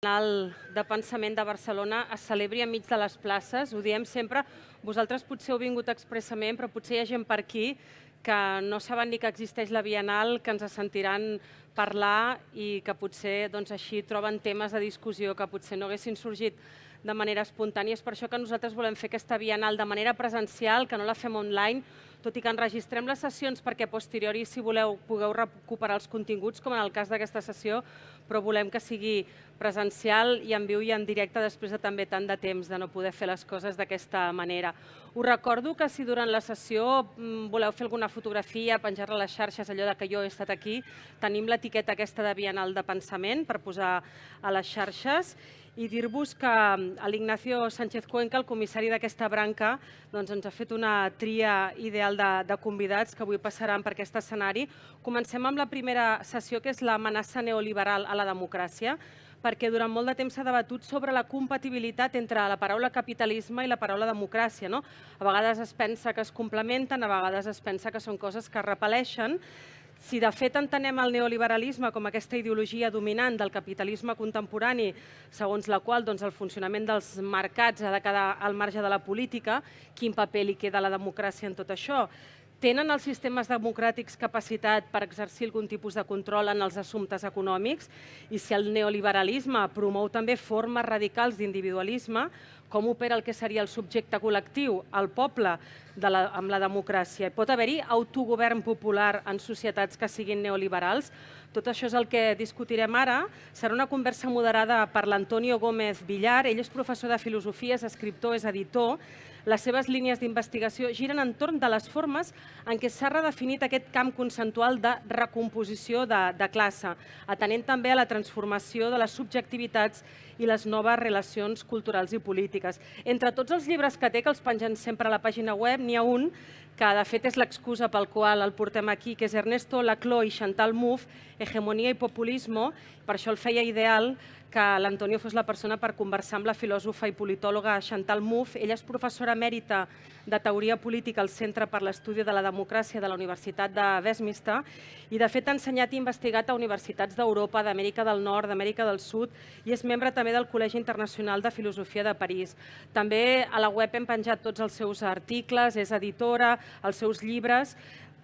Bienal de Pensament de Barcelona es celebri enmig de les places. Ho diem sempre, vosaltres potser heu vingut expressament, però potser hi ha gent per aquí que no saben ni que existeix la Bienal, que ens sentiran parlar i que potser així troben temes de discussió que potser no haguessin sorgit de manera espontània. És per això que nosaltres volem fer aquesta Bienal de manera presencial, que no la fem online, tot i que enregistrem les sessions perquè a posteriori, si voleu, pugueu recuperar els continguts, com en el cas d'aquesta sessió, però volem que sigui presencial i en viu i en directe després de també tant de temps de no poder fer les coses d'aquesta manera. Us recordo que si durant la sessió voleu fer alguna fotografia, penjar-la a les xarxes, allò que jo he estat aquí, tenim l'etiqueta aquesta de Bienal de Pensament per posar a les xarxes i dir-vos que l'Ignacio Sánchez Cuenca, el comissari d'aquesta branca, ens ha fet una tria ideal de convidats que avui passaran per aquest escenari. Comencem amb la primera sessió, que és l'amenaça neoliberal a la democràcia, perquè durant molt de temps s'ha debatut sobre la compatibilitat entre la paraula capitalisme i la paraula democràcia. A vegades es pensa que es complementen, a vegades es pensa que són coses que es repel·leixen. Si de fet entenem el neoliberalisme com aquesta ideologia dominant del capitalisme contemporani, segons la qual el funcionament dels mercats ha de quedar al marge de la política, quin paper li queda a la democràcia en tot això? Tenen els sistemes democràtics capacitat per exercir algun tipus de control en els assumptes econòmics? I si el neoliberalisme promou també formes radicals d'individualisme, com opera el que seria el subjecte col·lectiu, el poble, amb la democràcia? Pot haver-hi autogovern popular en societats que siguin neoliberals? Tot això és el que discutirem ara. Serà una conversa moderada per l'Antonio Gómez Villar. Ell és professor de filosofia, és escriptor, és editor. Les seves línies d'investigació giren entorn de les formes en què s'ha redefinit aquest camp conceptual de recomposició de classe, atenent també a la transformació de les subjectivitats i les noves relacions culturals i polítiques. Entre tots els llibres que té, que els pengen sempre a la pàgina web, n'hi ha un que de fet és l'excusa pel qual el portem aquí, que és Ernesto Laclau i Chantal Mouffe, Hegemonia i Populismo. Per això el feia ideal que l'Antonio fos la persona per conversar amb la filòsofa i politòloga Chantal Mouffe. Ella és professora emèrita de Teoria Política al Centre per l'Estudi de la Democràcia de la Universitat de Westminster i de fet ha ensenyat i investigat a universitats d'Europa, d'Amèrica del Nord, d'Amèrica del Sud i és membre també del Col·legi Internacional de Filosofia de París. També a la web hem penjat tots els seus articles, és editora, els seus llibres,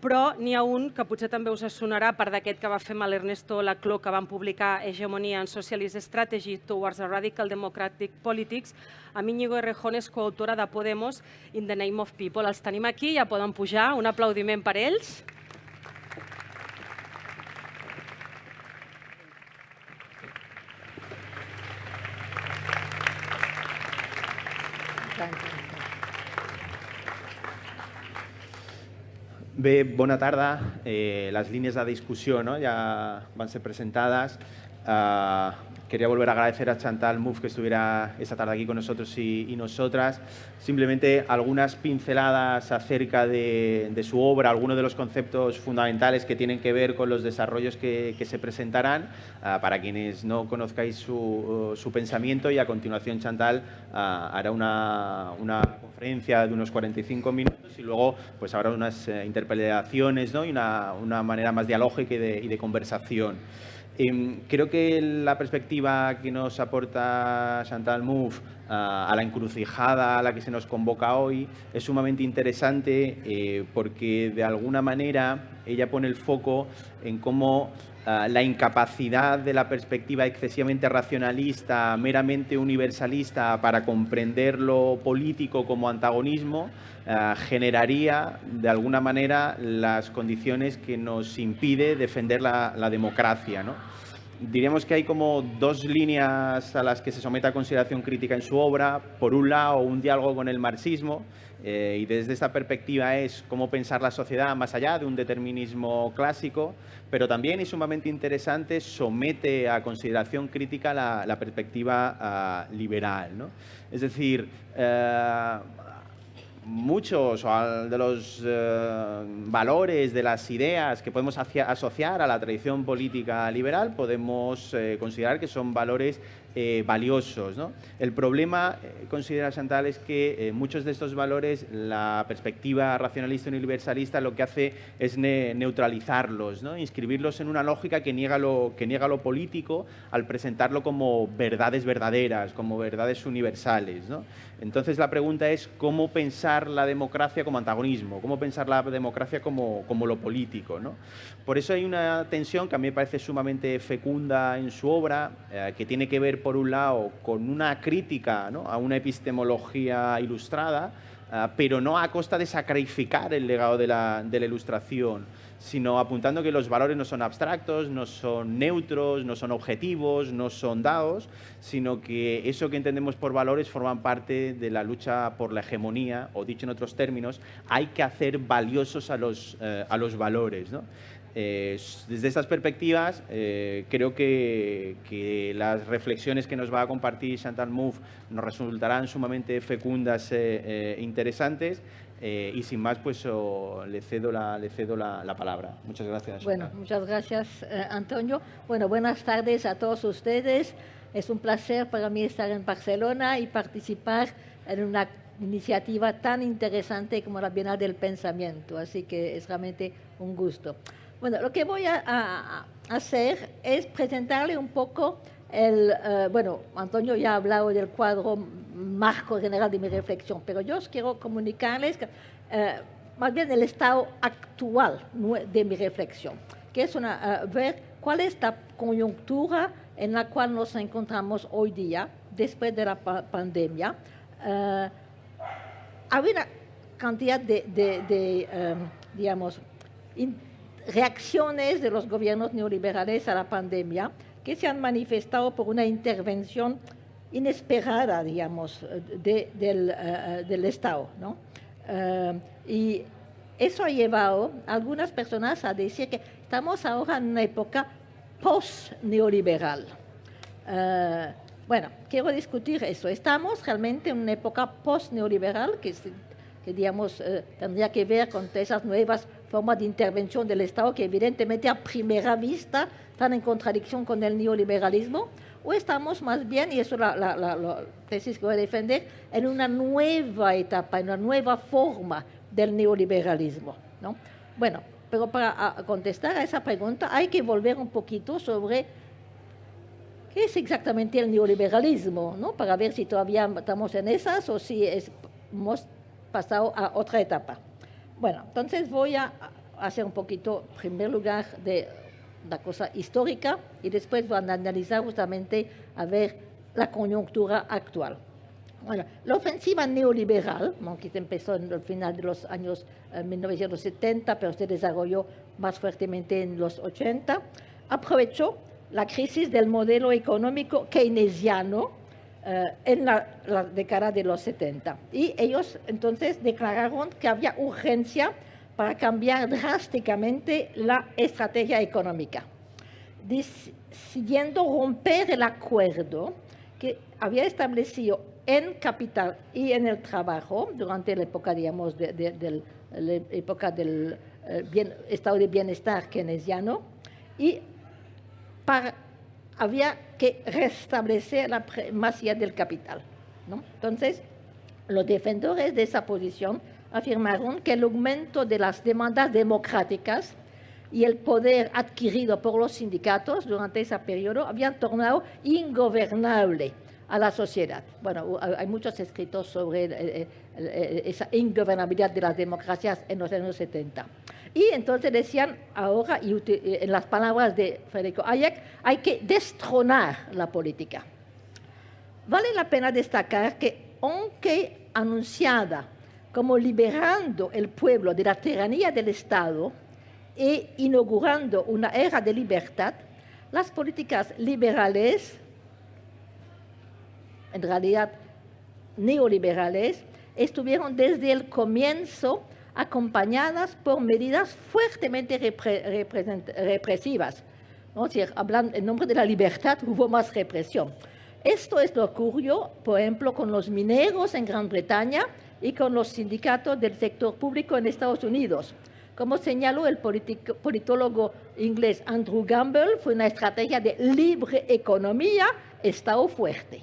però n'hi ha un que potser també us sonarà per d'aquest que va fer amb l'Ernesto Laclau, que van publicar Hegemonia and Socialist Strategy Towards a Radical Democratic Politics, amb Íñigo Errejón, és coautora de Podemos in the Name of People. Els tenim aquí, ja poden pujar. Un aplaudiment per ells. Bé, bona tarda. Les líneas de discusión ya van a ser presentadas. Quería volver a agradecer a Chantal Mouffe que estuviera esta tarde aquí con nosotros y nosotras. Simplemente algunas pinceladas acerca de su obra, algunos de los conceptos fundamentales que tienen que ver con los desarrollos que se presentarán, para quienes no conozcáis su pensamiento, y a continuación Chantal hará una conferencia de unos 45 minutos y luego pues habrá unas interpelaciones y una manera más dialógica y de conversación. Creo que la perspectiva que nos aporta Chantal Mouffe a la encrucijada a la que se nos convoca hoy es sumamente interesante porque de alguna manera ella pone el foco en cómo la incapacidad de la perspectiva excesivamente racionalista, meramente universalista para comprender lo político como antagonismo, generaría de alguna manera las condiciones que nos impide defender la democracia, Diríamos que hay como dos líneas a las que se somete a consideración crítica en su obra. Por un lado, un diálogo con el marxismo, y desde esta perspectiva es cómo pensar la sociedad más allá de un determinismo clásico, pero también, y sumamente interesante, somete a consideración crítica la perspectiva liberal, Es decir, muchos de los valores, de las ideas que podemos asociar a la tradición política liberal, podemos considerar que son valores valiosos, ¿no? El problema, considera Chantal, es que muchos de estos valores, la perspectiva racionalista y universalista lo que hace es neutralizarlos, ¿no? Inscribirlos en una lógica que niega lo político al presentarlo como verdades verdaderas, como verdades universales, ¿no? Entonces la pregunta es cómo pensar la democracia como antagonismo, cómo pensar la democracia como lo político, ¿no? Por eso hay una tensión que a mí me parece sumamente fecunda en su obra, que tiene que ver, por un lado, con una crítica, ¿no?, a una epistemología ilustrada, pero no a costa de sacrificar el legado de la Ilustración, sino apuntando que los valores no son abstractos, no son neutros, no son objetivos, no son dados, sino que eso que entendemos por valores forman parte de la lucha por la hegemonía, o dicho en otros términos, hay que hacer valiosos a los valores, ¿no? Desde estas perspectivas, creo que las reflexiones que nos va a compartir Chantal Mouffe nos resultarán sumamente fecundas e interesantes, y sin más, pues le cedo la palabra. Muchas gracias, Chantal. Bueno, muchas gracias, Antonio. Bueno, buenas tardes a todos ustedes. Es un placer para mí estar en Barcelona y participar en una iniciativa tan interesante como la Bienal del Pensamiento, así que es realmente un gusto. Bueno, lo que voy a hacer es presentarle un poco bueno, Antonio ya ha hablado del cuadro marco general de mi reflexión, pero yo os quiero comunicarles que, más bien el estado actual de mi reflexión, que es ver cuál es la coyuntura en la cual nos encontramos hoy día, después de la pandemia. Hay una cantidad digamos, reacciones de los gobiernos neoliberales a la pandemia que se han manifestado por una intervención inesperada, digamos, del Estado, ¿no? Y eso ha llevado a algunas personas a decir que estamos ahora en una época post-neoliberal. Bueno, quiero discutir eso. Estamos realmente en una época post-neoliberal que digamos, tendría que ver con esas nuevas formas de intervención del Estado que evidentemente a primera vista están en contradicción con el neoliberalismo, o estamos más bien, y eso es la tesis que voy a defender, en una nueva etapa, en una nueva forma del neoliberalismo, ¿no? Bueno, pero para contestar a esa pregunta hay que volver un poquito sobre qué es exactamente el neoliberalismo, ¿no? Para ver si todavía estamos en esas o si hemos pasado a otra etapa. Bueno, entonces voy a hacer un poquito, en primer lugar, de la cosa histórica y después voy a analizar justamente a ver la coyuntura actual. Bueno, la ofensiva neoliberal, que empezó en el final de los años 1970, pero se desarrolló más fuertemente en los 80, aprovechó la crisis del modelo económico keynesiano en la década de los 70. Y ellos entonces declararon que había urgencia para cambiar drásticamente la estrategia económica, decidiendo romper el acuerdo que había establecido en capital y en el trabajo durante la época, digamos, la época del estado de bienestar keynesiano, y había que restablecer la primacía del capital, ¿no? Entonces, los defensores de esa posición afirmaron que el aumento de las demandas democráticas y el poder adquirido por los sindicatos durante ese periodo habían tornado ingobernable a la sociedad. Bueno, hay muchos escritos sobre esa ingobernabilidad de las democracias en los años 70. Y entonces decían ahora, y en las palabras de Federico Hayek, hay que destronar la política. Vale la pena destacar que, aunque anunciada como liberando el pueblo de la tiranía del Estado e inaugurando una era de libertad, las políticas liberales, en realidad neoliberales, estuvieron desde el comienzo acompañadas por medidas fuertemente represivas. ¿No? Es decir, hablando en nombre de la libertad, hubo más represión. Esto es lo que ocurrió, por ejemplo, con los mineros en Gran Bretaña y con los sindicatos del sector público en Estados Unidos, Como señaló el politólogo inglés Andrew Gamble, fue una estrategia de libre economía, Estado fuerte.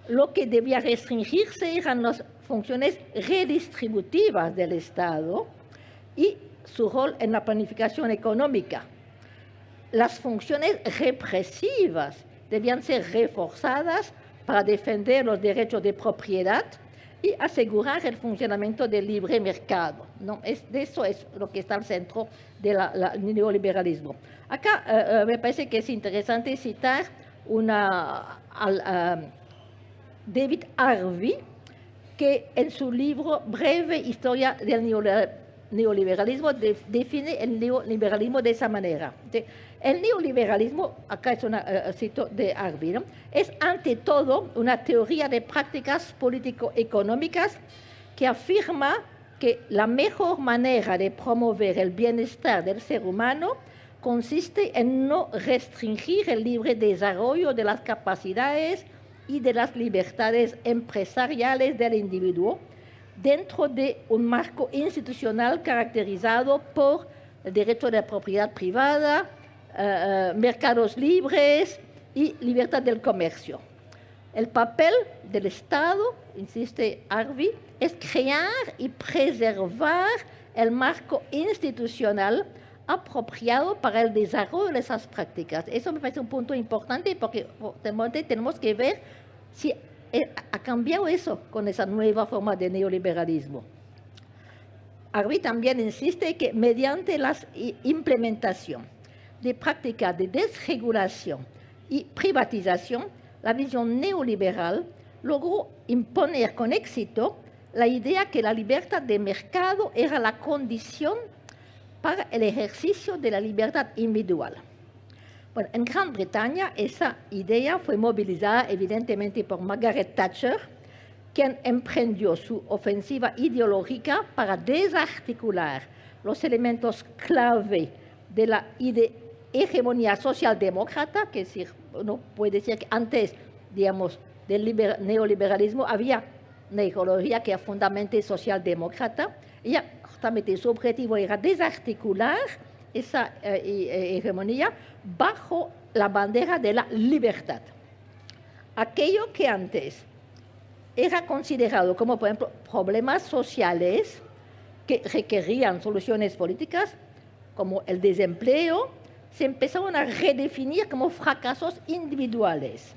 Lo que debía restringirse eran las funciones redistributivas del Estado y su rol en la planificación económica. Las funciones represivas debían ser reforzadas para defender los derechos de propiedad y asegurar el funcionamiento del libre mercado, ¿no? De eso es lo que está al centro del neoliberalismo. Acá me parece que es interesante citar David Harvey, que en su libro Breve Historia del Neoliberalismo define el neoliberalismo de esa manera. El neoliberalismo, acá es una cita de Harvey, ¿no? Es ante todo una teoría de prácticas político-económicas que afirma que la mejor manera de promover el bienestar del ser humano consiste en no restringir el libre desarrollo de las capacidades y de las libertades empresariales del individuo dentro de un marco institucional caracterizado por el derecho de la propiedad privada, mercados libres y libertad del comercio. El papel del Estado, insiste Harvey, es crear y preservar el marco institucional apropiado para el desarrollo de esas prácticas. Eso me parece un punto importante porque tenemos que ver si ha cambiado eso con esa nueva forma de neoliberalismo. Harvey también insiste que mediante la implementación de prácticas de desregulación y privatización, la visión neoliberal logró imponer con éxito la idea que la libertad de mercado era la condición para el ejercicio de la libertad individual. Bueno, en Gran Bretaña esa idea fue movilizada evidentemente por Margaret Thatcher, quien emprendió su ofensiva ideológica para desarticular los elementos clave de la hegemonía socialdemócrata, que es decir, uno puede decir que antes, digamos, del neoliberalismo había una ideología que era fundamentalmente socialdemócrata. Ella, justamente, su objetivo era desarticular esa hegemonía bajo la bandera de la libertad. Aquello que antes era considerado como, por ejemplo, problemas sociales que requerían soluciones políticas, como el desempleo, se empezaron a redefinir como fracasos individuales.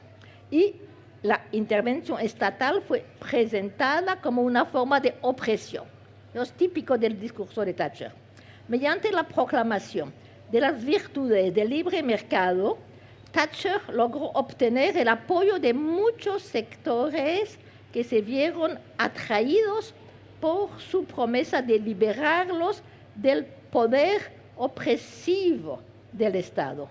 Y la intervención estatal fue presentada como una forma de opresión. Es típico del discurso de Thatcher. Mediante la proclamación de las virtudes del libre mercado, Thatcher logró obtener el apoyo de muchos sectores que se vieron atraídos por su promesa de liberarlos del poder opresivo del Estado.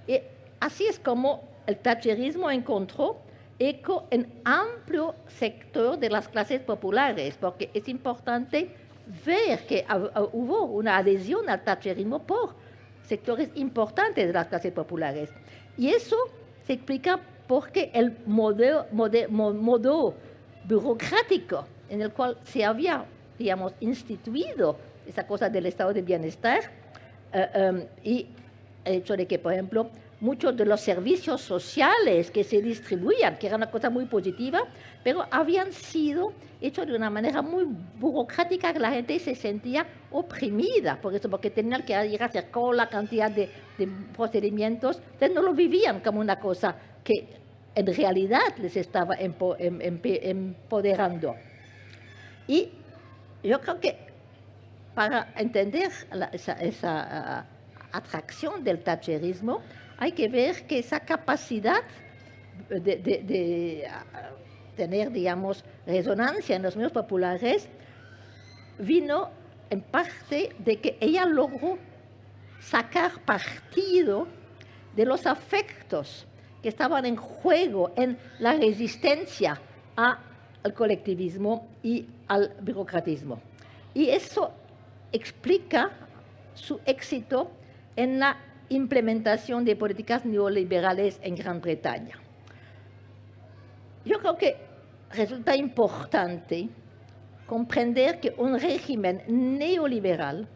Y así es como el thatcherismo encontró eco en amplio sector de las clases populares, porque es importante ver que hubo una adhesión al thatcherismo por sectores importantes de las clases populares. Y eso se explica porque el modo burocrático en el cual se había, digamos, instituido esa cosa del estado de bienestar y el hecho de que, por ejemplo, muchos de los servicios sociales que se distribuían, que era una cosa muy positiva, pero habían sido hechos de una manera muy burocrática que la gente se sentía oprimida, por eso, porque tenían que ir a hacer cola, cantidad de procedimientos, entonces no lo vivían como una cosa que en realidad les estaba empoderando. Y yo creo que para entender esa atracción del thatcherismo, hay que ver que esa capacidad de tener, digamos, resonancia en los medios populares vino en parte de que ella logró sacar partido de los afectos que estaban en juego en la resistencia al colectivismo y al burocratismo. Y eso explica su éxito en la implementación de políticas neoliberales en Gran Bretaña. Yo creo que resulta importante comprender que un régimen neoliberal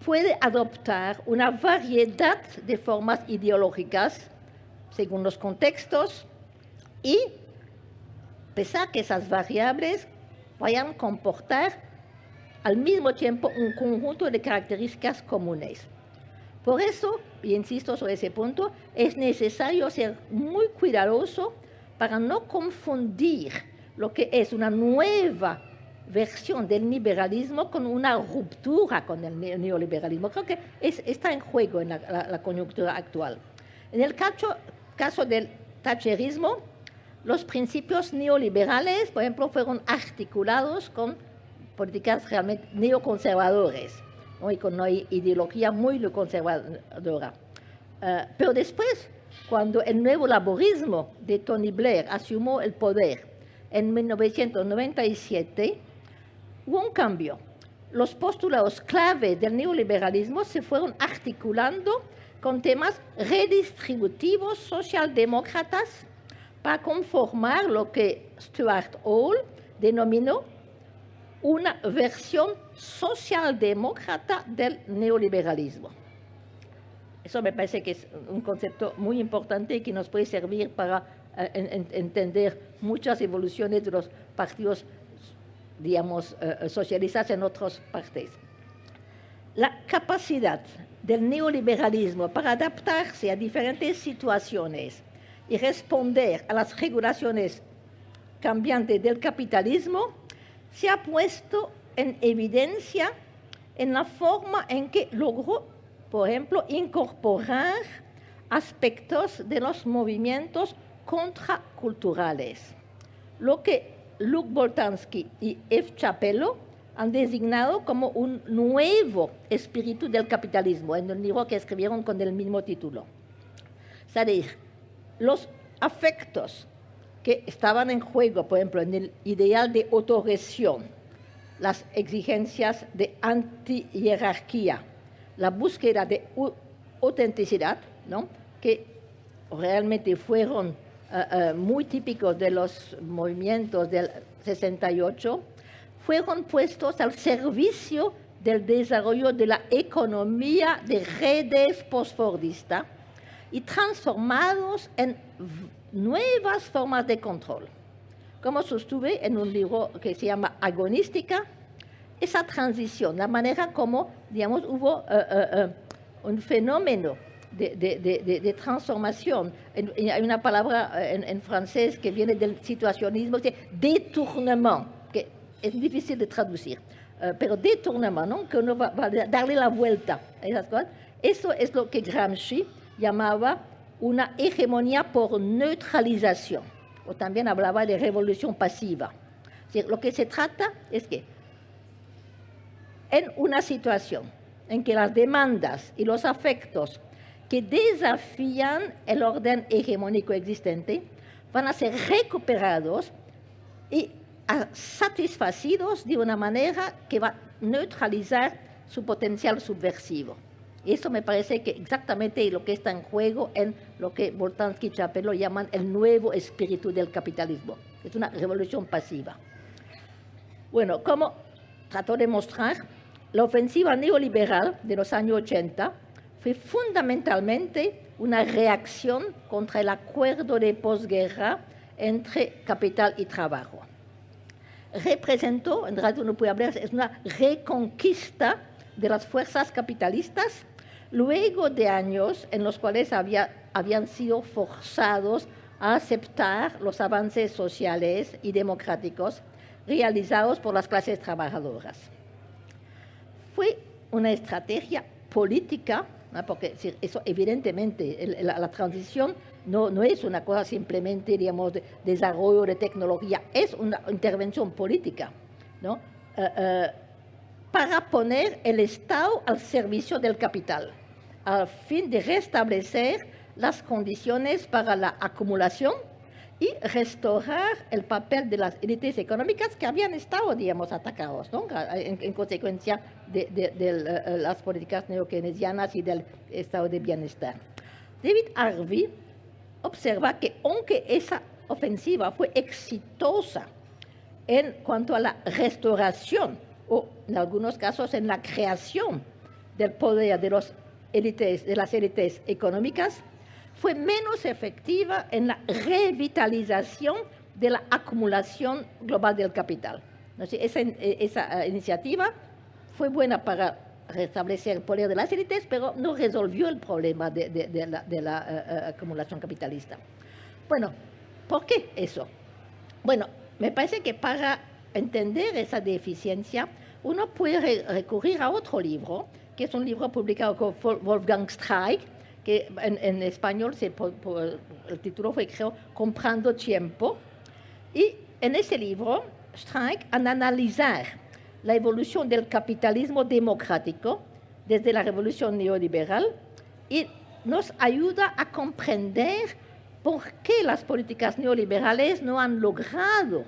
puede adoptar una variedad de formas ideológicas según los contextos y pensar que esas variables vayan a comportar al mismo tiempo un conjunto de características comunes. Por eso, y insisto sobre ese punto, es necesario ser muy cuidadoso para no confundir lo que es una nueva versión del liberalismo con una ruptura con el neoliberalismo. Creo que está en juego en la coyuntura actual. En el caso del thatcherismo, los principios neoliberales, por ejemplo, fueron articulados con políticas realmente neoconservadores, ¿no? Y con una ideología muy conservadora. Pero después, cuando el nuevo laborismo de Tony Blair asumió el poder en 1997, hubo un cambio. Los postulados clave del neoliberalismo se fueron articulando con temas redistributivos socialdemócratas para conformar lo que Stuart Hall denominó una versión socialdemócrata del neoliberalismo. Eso me parece que es un concepto muy importante y que nos puede servir para entender muchas evoluciones de los partidos, digamos, socialistas en otras partes. La capacidad del neoliberalismo para adaptarse a diferentes situaciones y responder a las regulaciones cambiantes del capitalismo se ha puesto en evidencia en la forma en que logró, por ejemplo, incorporar aspectos de los movimientos contraculturales, lo que Luc Boltanski y F. Chapello han designado como un nuevo espíritu del capitalismo, en un libro que escribieron con el mismo título. Es decir, los afectos que estaban en juego, por ejemplo, en el ideal de autorregión, las exigencias de antihierarquía, la búsqueda de autenticidad, ¿no? Que realmente fueron muy típicos de los movimientos del 68, fueron puestos al servicio del desarrollo de la economía de redes postfordista y transformados en nuevas formas de control. Como sostuve en un libro que se llama Agonística, esa transición, la manera como, digamos, hubo un fenómeno de transformación. Hay una palabra en francés que viene del situacionismo, que es détournement, que es difícil de traducir, pero détournement, ¿no? Que uno va a darle la vuelta a esas cosas. Eso es lo que Gramsci llamaba una hegemonía por neutralización, o también hablaba de revolución pasiva. Es decir, lo que se trata es que en una situación en que las demandas y los afectos que desafían el orden hegemónico existente van a ser recuperados y satisfacidos de una manera que va a neutralizar su potencial subversivo. Y eso me parece que exactamente lo que está en juego en lo que Boltanski y Chapello llaman el nuevo espíritu del capitalismo. Es una revolución pasiva. Bueno, como trató de mostrar, la ofensiva neoliberal de los años 80 fue fundamentalmente una reacción contra el acuerdo de posguerra entre capital y trabajo. Representó, en realidad uno puede hablar, es una reconquista de las fuerzas capitalistas luego de años en los cuales habían sido forzados a aceptar los avances sociales y democráticos realizados por las clases trabajadoras. Fue una estrategia política, ¿no? Porque eso evidentemente, la transición no es una cosa simplemente, digamos, de desarrollo de tecnología, es una intervención política, ¿no? Para poner el Estado al servicio del capital, al fin de restablecer las condiciones para la acumulación y restaurar el papel de las élites económicas que habían estado, digamos, atacados, ¿no? en consecuencia de las políticas neokeynesianas y del estado de bienestar. David Harvey observa que aunque esa ofensiva fue exitosa en cuanto a la restauración o en algunos casos en la creación del poder de las élites económicas fue menos efectiva en la revitalización de la acumulación global del capital. Entonces, esa iniciativa fue buena para restablecer el poder de las élites, pero no resolvió el problema de la acumulación capitalista. Bueno, ¿por qué eso? Bueno, me parece que para entender esa deficiencia, uno puede recurrir a otro libro, que es un libro publicado por Wolfgang Streeck, que en español el título fue, creo, Comprando Tiempo. Y en ese libro, Streeck analizar la evolución del capitalismo democrático desde la revolución neoliberal y nos ayuda a comprender por qué las políticas neoliberales no han logrado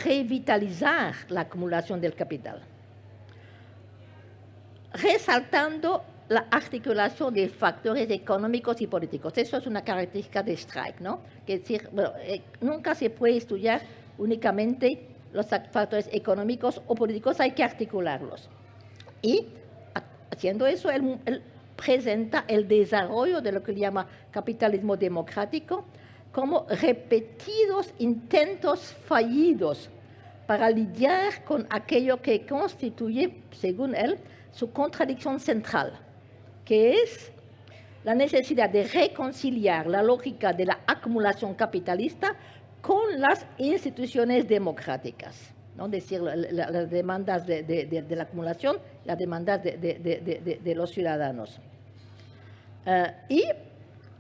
revitalizar la acumulación del capital, resaltando la articulación de factores económicos y políticos. Eso es una característica de Streeck, ¿no? Que decir, bueno, nunca se puede estudiar únicamente los factores económicos o políticos, hay que articularlos. Y haciendo eso, él presenta el desarrollo de lo que llama capitalismo democrático como repetidos intentos fallidos para lidiar con aquello que constituye, según él, su contradicción central, que es la necesidad de reconciliar la lógica de la acumulación capitalista con las instituciones democráticas, ¿no? Es decir, las demandas de la acumulación, las demandas de los ciudadanos. Y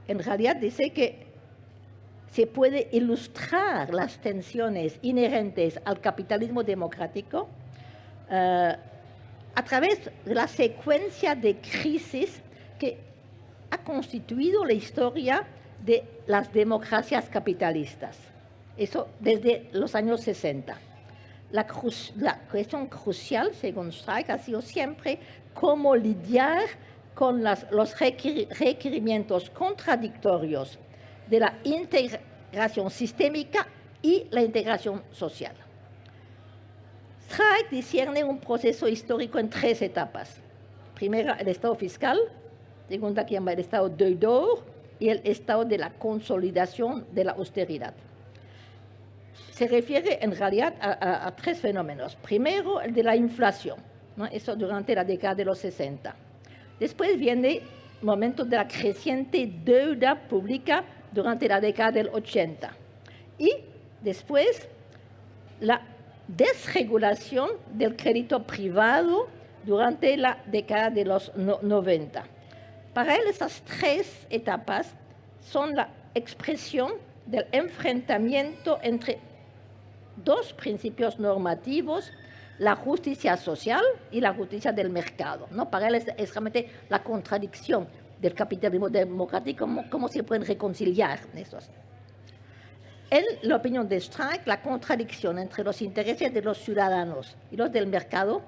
en realidad dice que se puede ilustrar las tensiones inherentes al capitalismo democrático a través de la secuencia de crisis que ha constituido la historia de las democracias capitalistas. Eso desde los años 60. La cuestión crucial, según Streeck, ha sido siempre cómo lidiar con los requerimientos contradictorios de la integración sistémica y la integración social. Streeck discierne un proceso histórico en 3 etapas. Primera, el estado fiscal. Segunda, que llama el estado deudor, y el estado de la consolidación de la austeridad. Se refiere en realidad a 3 fenómenos. Primero, el de la inflación, ¿no? Eso durante la década de los 60. Después viene el momento de la creciente deuda pública durante la década del 80. Y después, la desregulación del crédito privado durante la década de los 90. Para él, esas 3 etapas son la expresión del enfrentamiento entre 2 principios normativos, la justicia social y la justicia del mercado, ¿no? Para él es realmente la contradicción del capitalismo democrático, cómo se pueden reconciliar esos. En la opinión de Streeck, la contradicción entre los intereses de los ciudadanos y los del mercado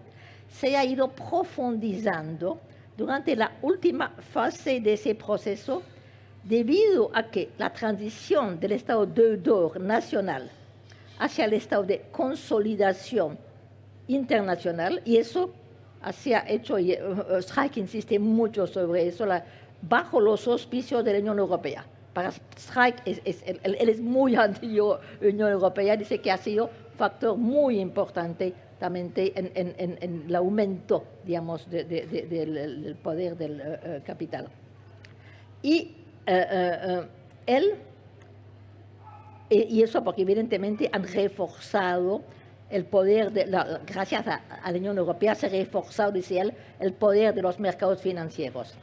se ha ido profundizando durante la última fase de ese proceso, debido a que la transición del estado deudor nacional hacia el estado de consolidación internacional, y eso se ha hecho, y Streeck insiste mucho sobre eso, bajo los auspicios de la Unión Europea. Para Streeck, él es muy anti-Unión Europea, dice que ha sido factor muy importante también en el aumento, digamos, del poder del capital. Y él, y eso porque evidentemente han reforzado el poder, gracias a la Unión Europea se ha reforzado, dice él, el poder de los mercados financieros.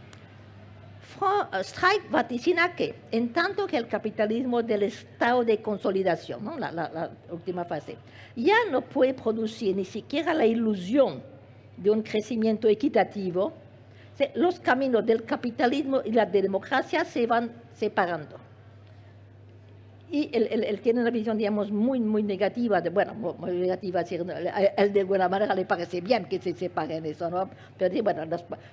Streeck vaticina que, en tanto que el capitalismo del estado de consolidación, ¿no? la última fase, ya no puede producir ni siquiera la ilusión de un crecimiento equitativo, los caminos del capitalismo y la democracia se van separando. Y él tiene una visión, digamos, muy negativa, muy negativa, es decir, él de alguna manera le parece bien que se separen eso, ¿no? Pero bueno,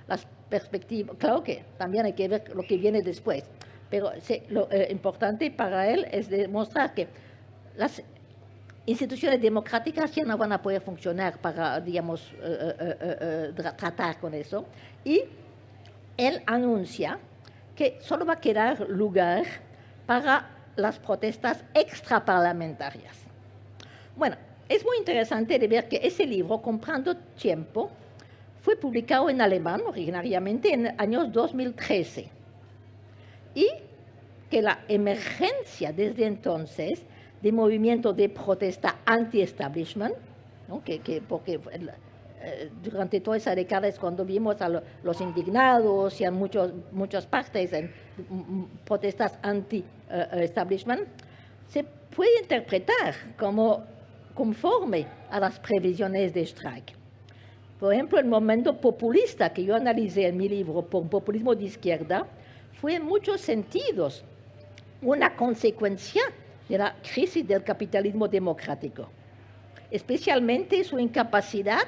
las perspectivas, claro que también hay que ver lo que viene después, pero lo importante para él es demostrar que instituciones democráticas ya no van a poder funcionar para, digamos, tratar con eso. Y él anuncia que solo va a quedar lugar para las protestas extraparlamentarias. Bueno, es muy interesante de ver que ese libro, Comprando Tiempo, fue publicado en alemán originariamente en años 2013 y que la emergencia desde entonces de movimientos de protesta anti-establishment, ¿no? Porque durante toda esa década es cuando vimos a los indignados y a muchas partes en protestas anti-establishment, se puede interpretar como conforme a las previsiones de Streeck. Por ejemplo, el momento populista que yo analicé en mi libro, por populismo de izquierda, fue en muchos sentidos una consecuencia de la crisis del capitalismo democrático, especialmente su incapacidad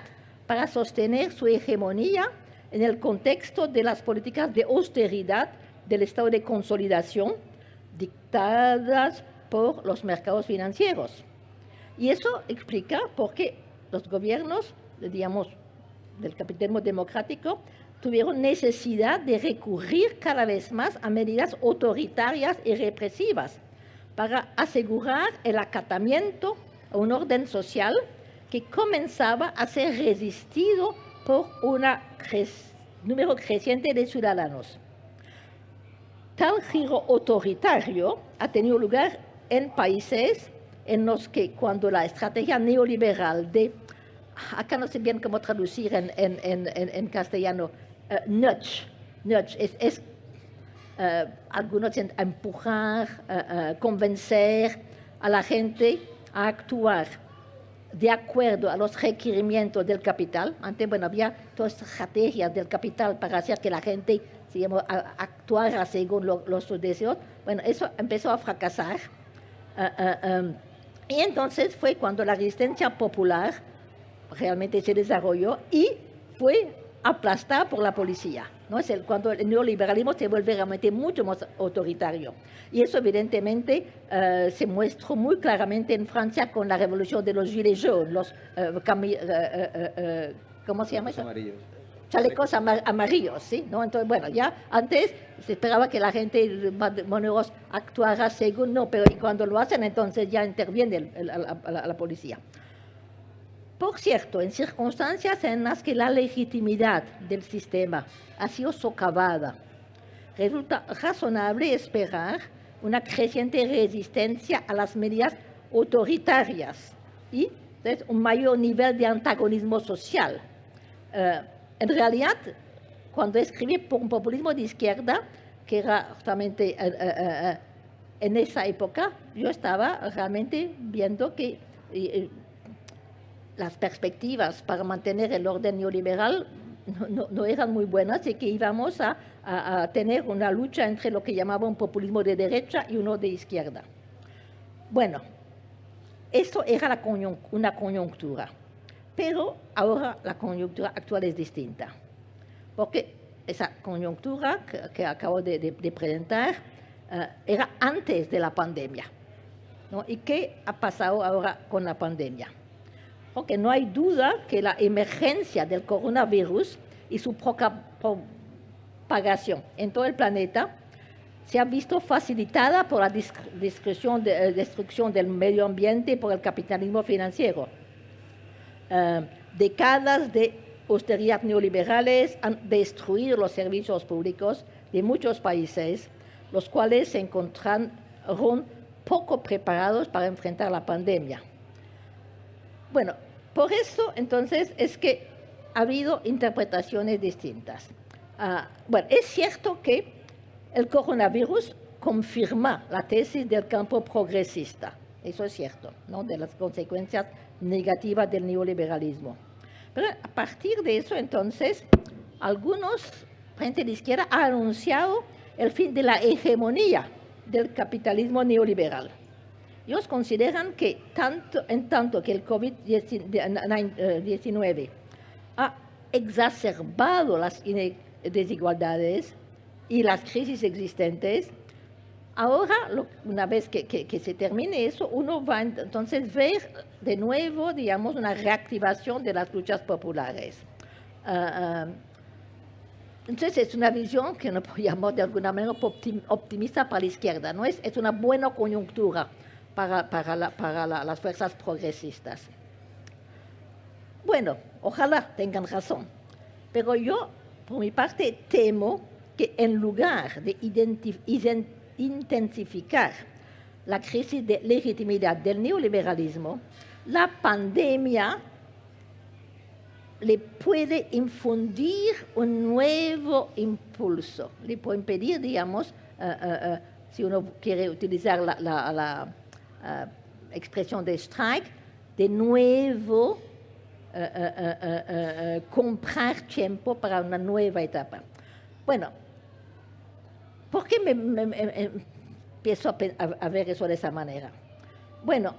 para sostener su hegemonía en el contexto de las políticas de austeridad del estado de consolidación dictadas por los mercados financieros. Y eso explica por qué los gobiernos, digamos, del capitalismo democrático tuvieron necesidad de recurrir cada vez más a medidas autoritarias y represivas para asegurar el acatamiento a un orden social que comenzaba a ser resistido por un número creciente de ciudadanos. Tal giro autoritario ha tenido lugar en países en los que cuando la estrategia neoliberal de, acá no sé bien cómo traducir en castellano, nudge es algunos empujar, convencer a la gente a actuar de acuerdo a los requerimientos del capital. Antes, bueno, había todas estrategias del capital para hacer que la gente, digamos, actuara según sus deseos. Bueno, eso empezó a fracasar. Y entonces fue cuando la resistencia popular realmente se desarrolló y fue aplastada por la policía, ¿no? Es cuando el neoliberalismo se vuelve realmente mucho más autoritario. Y eso evidentemente se muestra muy claramente en Francia con la revolución de los gilets jaunes, ¿cómo se llama eso? Amarillos. Chalecos amarillos, ¿sí? ¿No? Entonces, bueno, ya antes se esperaba que la gente moneros actuara según, no, pero cuando lo hacen entonces ya interviene la policía. Por cierto, en circunstancias en las que la legitimidad del sistema ha sido socavada, resulta razonable esperar una creciente resistencia a las medidas autoritarias y entonces, un mayor nivel de antagonismo social. En realidad, cuando escribí por un populismo de izquierda, que era justamente en esa época, yo estaba realmente viendo que las perspectivas para mantener el orden neoliberal no eran muy buenas y que íbamos a tener una lucha entre lo que llamaba un populismo de derecha y uno de izquierda. Bueno, eso era una coyuntura, pero ahora la coyuntura actual es distinta, porque esa coyuntura que acabo de presentar era antes de la pandemia, ¿no? ¿Y qué ha pasado ahora con la pandemia? Porque no hay duda que la emergencia del coronavirus y su propagación en todo el planeta se ha visto facilitada por la destrucción del medio ambiente y por el capitalismo financiero. Décadas de austeridad neoliberales han destruido los servicios públicos de muchos países, los cuales se encontraron poco preparados para enfrentar la pandemia. Bueno, por eso entonces es que ha habido interpretaciones distintas. Bueno, es cierto que el coronavirus confirma la tesis del campo progresista, eso es cierto, ¿no? De las consecuencias negativas del neoliberalismo. Pero a partir de eso entonces, algunos, gente de izquierda, ha anunciado el fin de la hegemonía del capitalismo neoliberal. Ellos consideran que en tanto que el COVID-19 ha exacerbado las desigualdades y las crisis existentes, Ahora, una vez que se termine eso, uno va entonces ver de nuevo, digamos, una reactivación de las luchas populares. Entonces es una visión que no podemos de alguna manera optimista para la izquierda, ¿no? Es una buena coyuntura para las fuerzas progresistas. Bueno, ojalá tengan razón, pero yo, por mi parte, temo que en lugar de intensificar la crisis de legitimidad del neoliberalismo, la pandemia le puede infundir un nuevo impulso, le puede impedir, digamos, si uno quiere utilizar la expresión de Streik, de nuevo comprar tiempo para una nueva etapa. Bueno, ¿por qué empiezo a ver eso de esa manera? Bueno,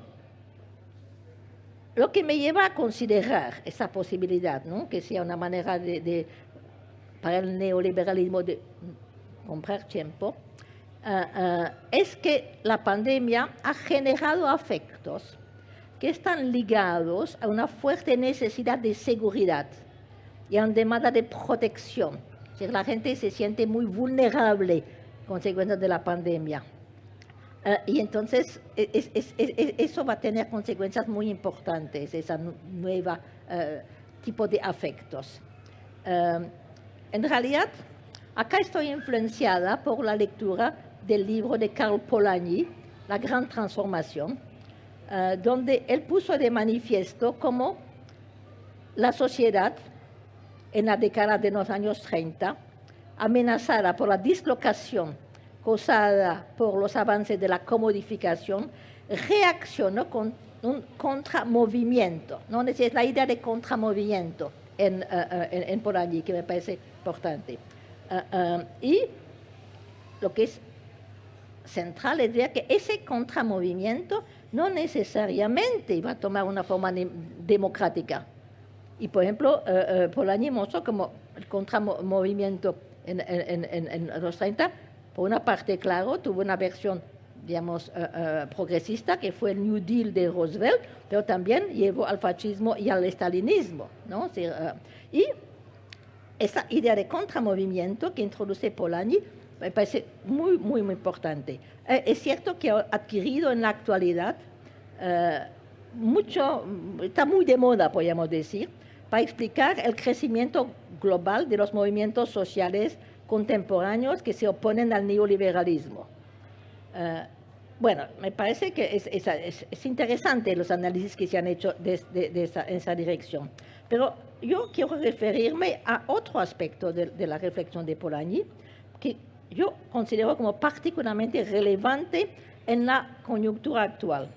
lo que me lleva a considerar esa posibilidad, ¿no? Que sea una manera para el neoliberalismo de comprar tiempo, es que la pandemia ha generado afectos que están ligados a una fuerte necesidad de seguridad y a una demanda de protección. Es decir, la gente se siente muy vulnerable consecuencias de la pandemia. Y entonces eso va a tener consecuencias muy importantes, ese nuevo tipo de afectos. En realidad, acá estoy influenciada por la lectura del libro de Karl Polanyi, La Gran Transformación, donde él puso de manifiesto cómo la sociedad en la década de los años 30, amenazada por la dislocación causada por los avances de la comodificación, reaccionó con un contramovimiento, ¿no? Es la idea de contramovimiento en Polanyi, que me parece importante. Y lo que es central es ver que ese contramovimiento no necesariamente va a tomar una forma democrática. Y, por ejemplo, Polanyi mostró como el contramovimiento en los 30, por una parte, claro, tuvo una versión, digamos, progresista, que fue el New Deal de Roosevelt, pero también llevó al fascismo y al estalinismo, ¿no? Y esa idea de contramovimiento que introduce Polanyi me parece muy, muy, muy importante. Es cierto que ha adquirido en la actualidad está muy de moda, podríamos decir, para explicar el crecimiento global de los movimientos sociales contemporáneos que se oponen al neoliberalismo. Bueno, me parece que es interesante los análisis que se han hecho en esa dirección. Pero yo quiero referirme a otro aspecto de la reflexión de Polanyi, que yo considero como particularmente relevante en la coyuntura actual,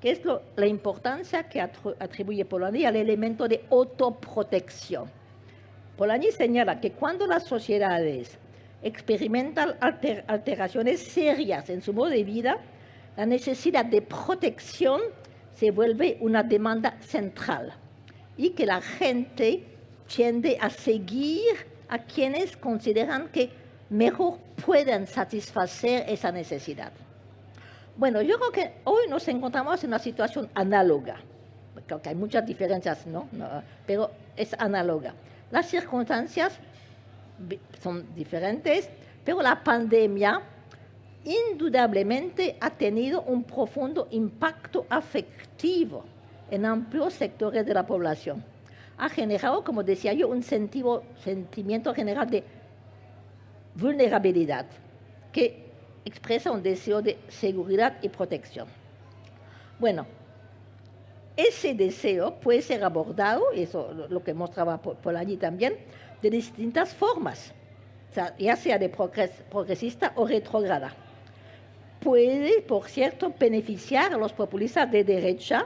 que es la importancia que atribuye Polanyi al elemento de autoprotección. Polanyi señala que cuando las sociedades experimentan alteraciones serias en su modo de vida, la necesidad de protección se vuelve una demanda central y que la gente tiende a seguir a quienes consideran que mejor pueden satisfacer esa necesidad. Bueno, yo creo que hoy nos encontramos en una situación análoga. Creo que hay muchas diferencias, ¿no? Pero es análoga. Las circunstancias son diferentes, pero la pandemia indudablemente ha tenido un profundo impacto afectivo en amplios sectores de la población. Ha generado, como decía yo, un sentimiento general de vulnerabilidad que expresa un deseo de seguridad y protección. Bueno, ese deseo puede ser abordado, y eso lo que mostraba Polanyi también, de distintas formas, o sea, ya sea de progresista o retrógrada. Puede, por cierto, beneficiar a los populistas de derecha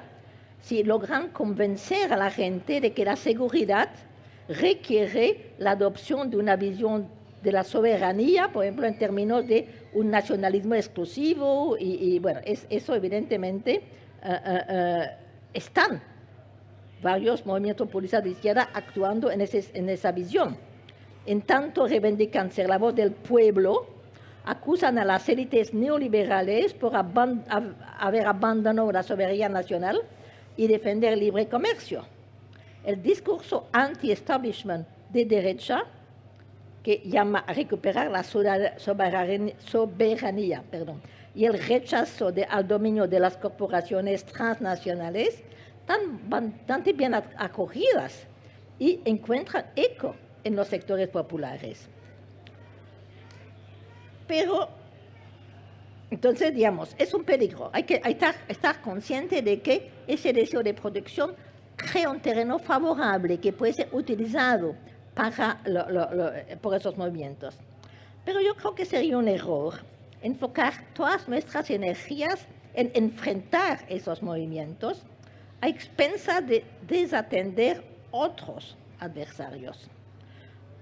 si logran convencer a la gente de que la seguridad requiere la adopción de una visión de la soberanía, por ejemplo, en términos de un nacionalismo exclusivo, y bueno, eso evidentemente están varios movimientos populistas de izquierda actuando en esa visión. En tanto reivindican ser la voz del pueblo, acusan a las élites neoliberales por haber abandonado la soberanía nacional y defender el libre comercio. El discurso anti-establishment de derecha, que llama a recuperar la soberanía, y el rechazo al dominio de las corporaciones transnacionales, están bastante bien acogidas y encuentran eco en los sectores populares. Pero, entonces, digamos, es un peligro. Hay que estar consciente de que ese deseo de producción crea un terreno favorable que puede ser utilizado por esos movimientos. Pero yo creo que sería un error enfocar todas nuestras energías en enfrentar esos movimientos a expensas de desatender otros adversarios.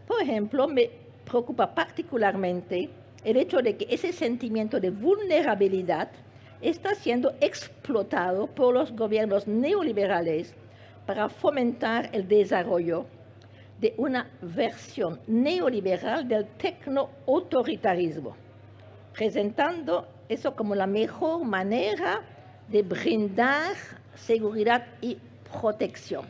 Por ejemplo, me preocupa particularmente el hecho de que ese sentimiento de vulnerabilidad está siendo explotado por los gobiernos neoliberales para fomentar el desarrollo de una versión neoliberal del tecno-autoritarismo, presentando eso como la mejor manera de brindar seguridad y protección.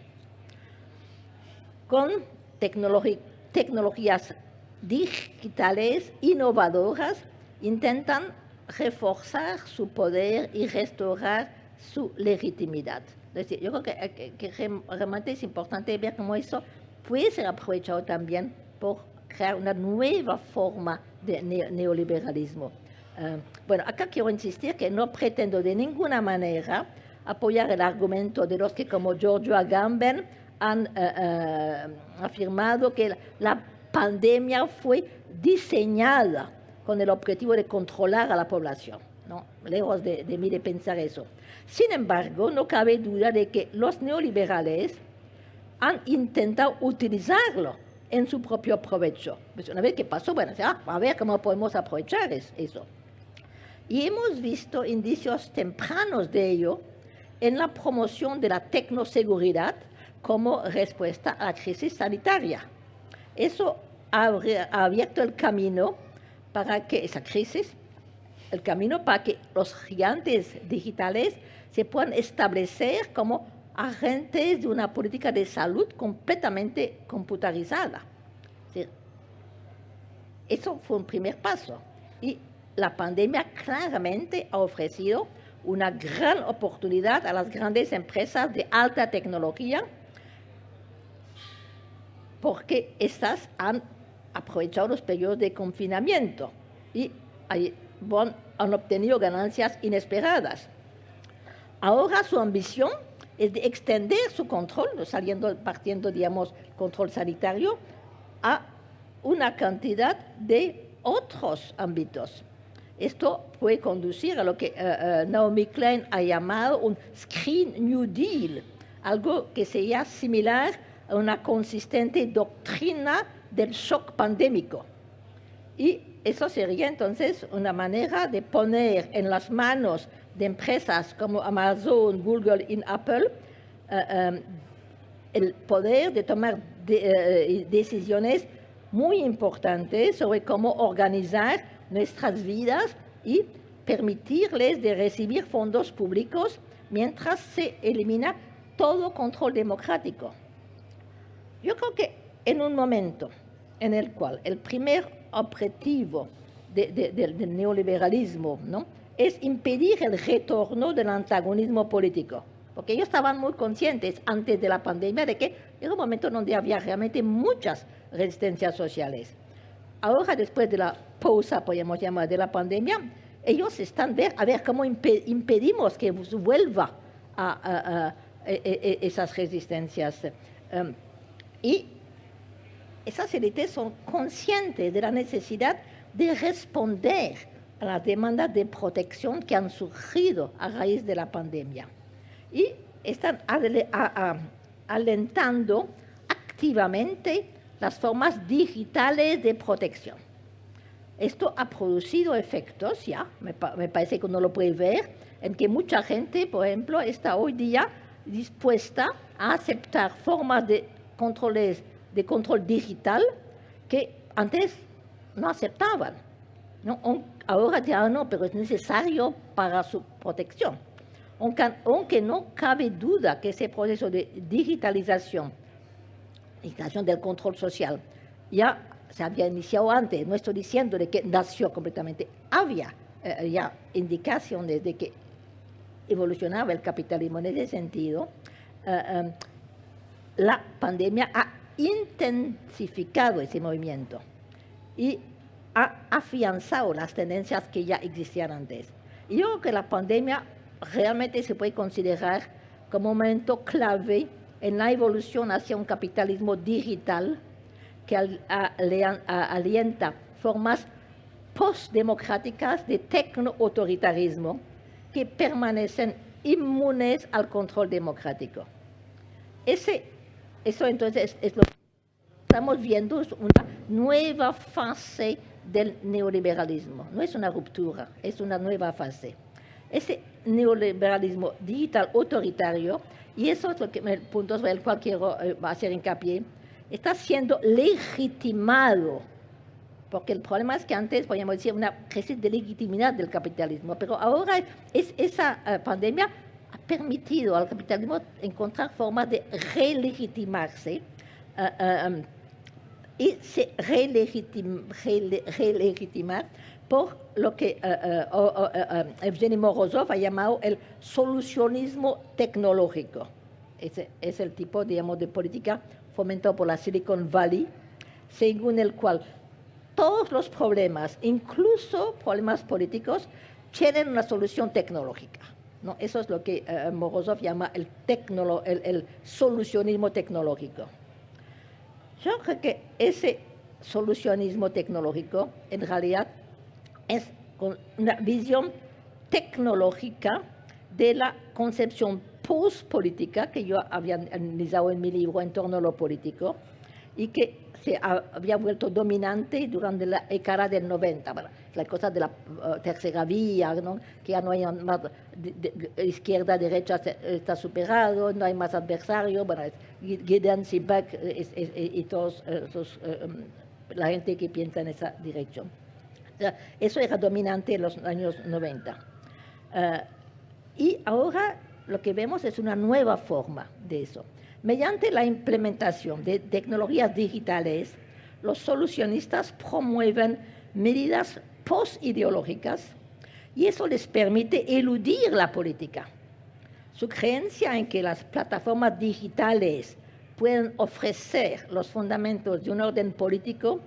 Con tecnologías digitales innovadoras intentan reforzar su poder y restaurar su legitimidad. Es decir, yo creo que realmente es importante ver cómo eso puede ser aprovechado también por crear una nueva forma de neoliberalismo. Bueno, acá quiero insistir que no pretendo de ninguna manera apoyar el argumento de los que, como Giorgio Agamben, han afirmado que la pandemia fue diseñada con el objetivo de controlar a la población. No, lejos de mí de pensar eso. Sin embargo, no cabe duda de que los neoliberales han intentado utilizarlo en su propio provecho. Pues una vez que pasó, bueno, a ver cómo podemos aprovechar eso. Y hemos visto indicios tempranos de ello en la promoción de la tecnoseguridad como respuesta a la crisis sanitaria. Eso ha abierto el camino para que esa crisis, el camino para que los gigantes digitales se puedan establecer como agentes de una política de salud completamente computarizada. Eso fue un primer paso. Y la pandemia claramente ha ofrecido una gran oportunidad a las grandes empresas de alta tecnología porque estas han aprovechado los periodos de confinamiento y han obtenido ganancias inesperadas. Ahora su ambición es de extender su control, partiendo, digamos, control sanitario, a una cantidad de otros ámbitos. Esto puede conducir a lo que Naomi Klein ha llamado un Green New Deal, algo que sería similar a una consistente doctrina del shock pandémico. Y eso sería entonces una manera de poner en las manos de empresas como Amazon, Google y Apple el poder de tomar decisiones muy importantes sobre cómo organizar nuestras vidas y permitirles de recibir fondos públicos mientras se elimina todo control democrático. Yo creo que en un momento en el cual el primer objetivo del neoliberalismo, ¿no?, es impedir el retorno del antagonismo político, porque ellos estaban muy conscientes antes de la pandemia de que era un momento donde había realmente muchas resistencias sociales. Ahora, después de la pausa, podemos llamar, de la pandemia, ellos están a ver cómo impedimos que vuelva a esas resistencias. Y esas élites son conscientes de la necesidad de responder a las demandas de protección que han surgido a raíz de la pandemia. Y están alentando activamente las formas digitales de protección. Esto ha producido efectos, ya, me parece que uno lo puede ver, en que mucha gente, por ejemplo, está hoy día dispuesta a aceptar formas de control digital que antes no aceptaban. ¿no? Ahora ya no, pero es necesario para su protección. Aunque no cabe duda que ese proceso de digitalización del control social ya se había iniciado antes, no estoy diciendo de que nació completamente, había ya indicaciones de que evolucionaba el capitalismo en ese sentido. La pandemia ha intensificado ese movimiento y ha afianzado las tendencias que ya existían antes. Y yo creo que la pandemia realmente se puede considerar como un momento clave en la evolución hacia un capitalismo digital que alienta formas postdemocráticas de tecno-autoritarismo que permanecen inmunes al control democrático. Eso entonces es lo que estamos viendo, es una nueva fase del neoliberalismo. No es una ruptura, es una nueva fase. Ese neoliberalismo digital autoritario, y eso es el punto sobre el cual quiero hacer hincapié, está siendo legitimado, porque el problema es que antes podíamos decir una crisis de legitimidad del capitalismo, pero ahora esa pandemia ha permitido al capitalismo encontrar formas de relegitimarse y se relegitimar por lo que Evgeny Morozov ha llamado el solucionismo tecnológico. Ese es el tipo, digamos, de política fomentado por la Silicon Valley, según el cual todos los problemas, incluso problemas políticos, tienen una solución tecnológica, ¿no? Eso es lo que Morozov llama el solucionismo tecnológico. Yo creo que ese solucionismo tecnológico, en realidad, es una visión tecnológica de la concepción post-política que yo había analizado en mi libro En torno a lo político y que se había vuelto dominante durante la década del 90. Bueno, la cosa de la tercera vía, ¿no? Que ya no hay más izquierda, derecha, está superado, no hay más adversarios. Bueno, Gideon Sibak y todos la gente que piensa en esa dirección. O sea, eso era dominante en los años 90. Y ahora lo que vemos es una nueva forma de eso. Mediante la implementación de tecnologías digitales, los solucionistas promueven medidas postideológicas y eso les permite eludir la política. Su creencia en que las plataformas digitales pueden ofrecer los fundamentos de un orden político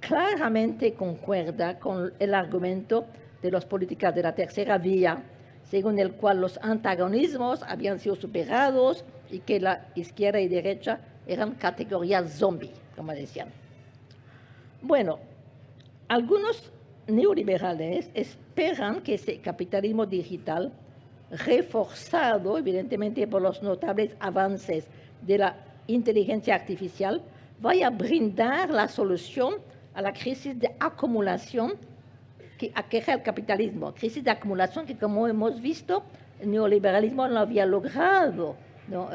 claramente concuerda con el argumento de las políticas de la tercera vía, según el cual los antagonismos habían sido superados y que la izquierda y derecha eran categorías zombie, como decían. Bueno, algunos neoliberales esperan que ese capitalismo digital, reforzado evidentemente por los notables avances de la inteligencia artificial, vaya a brindar la solución a la crisis de acumulación que aqueja el capitalismo. Crisis de acumulación que, como hemos visto, el neoliberalismo no había logrado, ¿no?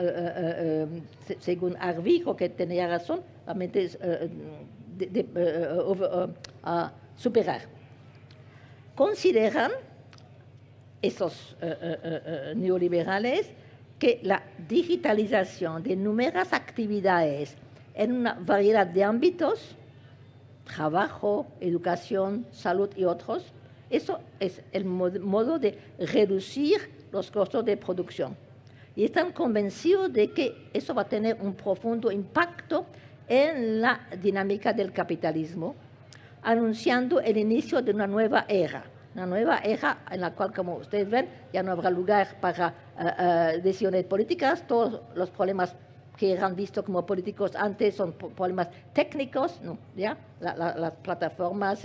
Según Arvijo, que tenía razón, realmente superar. Consideran esos neoliberales que la digitalización de numerosas actividades en una variedad de ámbitos, trabajo, educación, salud y otros, eso es el modo de reducir los costos de producción. Y están convencidos de que eso va a tener un profundo impacto en la dinámica del capitalismo, anunciando el inicio de una nueva era en la cual, como ustedes ven, ya no habrá lugar para decisiones políticas, todos los problemas que eran vistos como políticos antes son problemas técnicos, ¿no? ¿Ya? Las plataformas,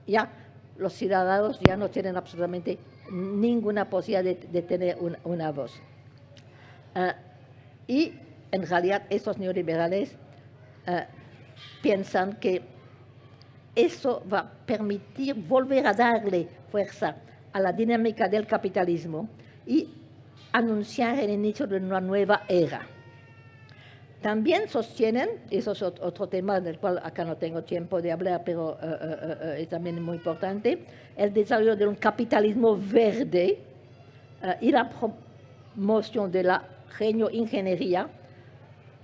ya los ciudadanos ya no tienen absolutamente ninguna posibilidad de tener una voz. Y en realidad estos neoliberales piensan que eso va a permitir volver a darle fuerza a la dinámica del capitalismo y anunciar el inicio de una nueva era. También sostienen, eso es otro tema del cual acá no tengo tiempo de hablar, pero es también muy importante, el desarrollo de un capitalismo verde y la promoción de la geoingeniería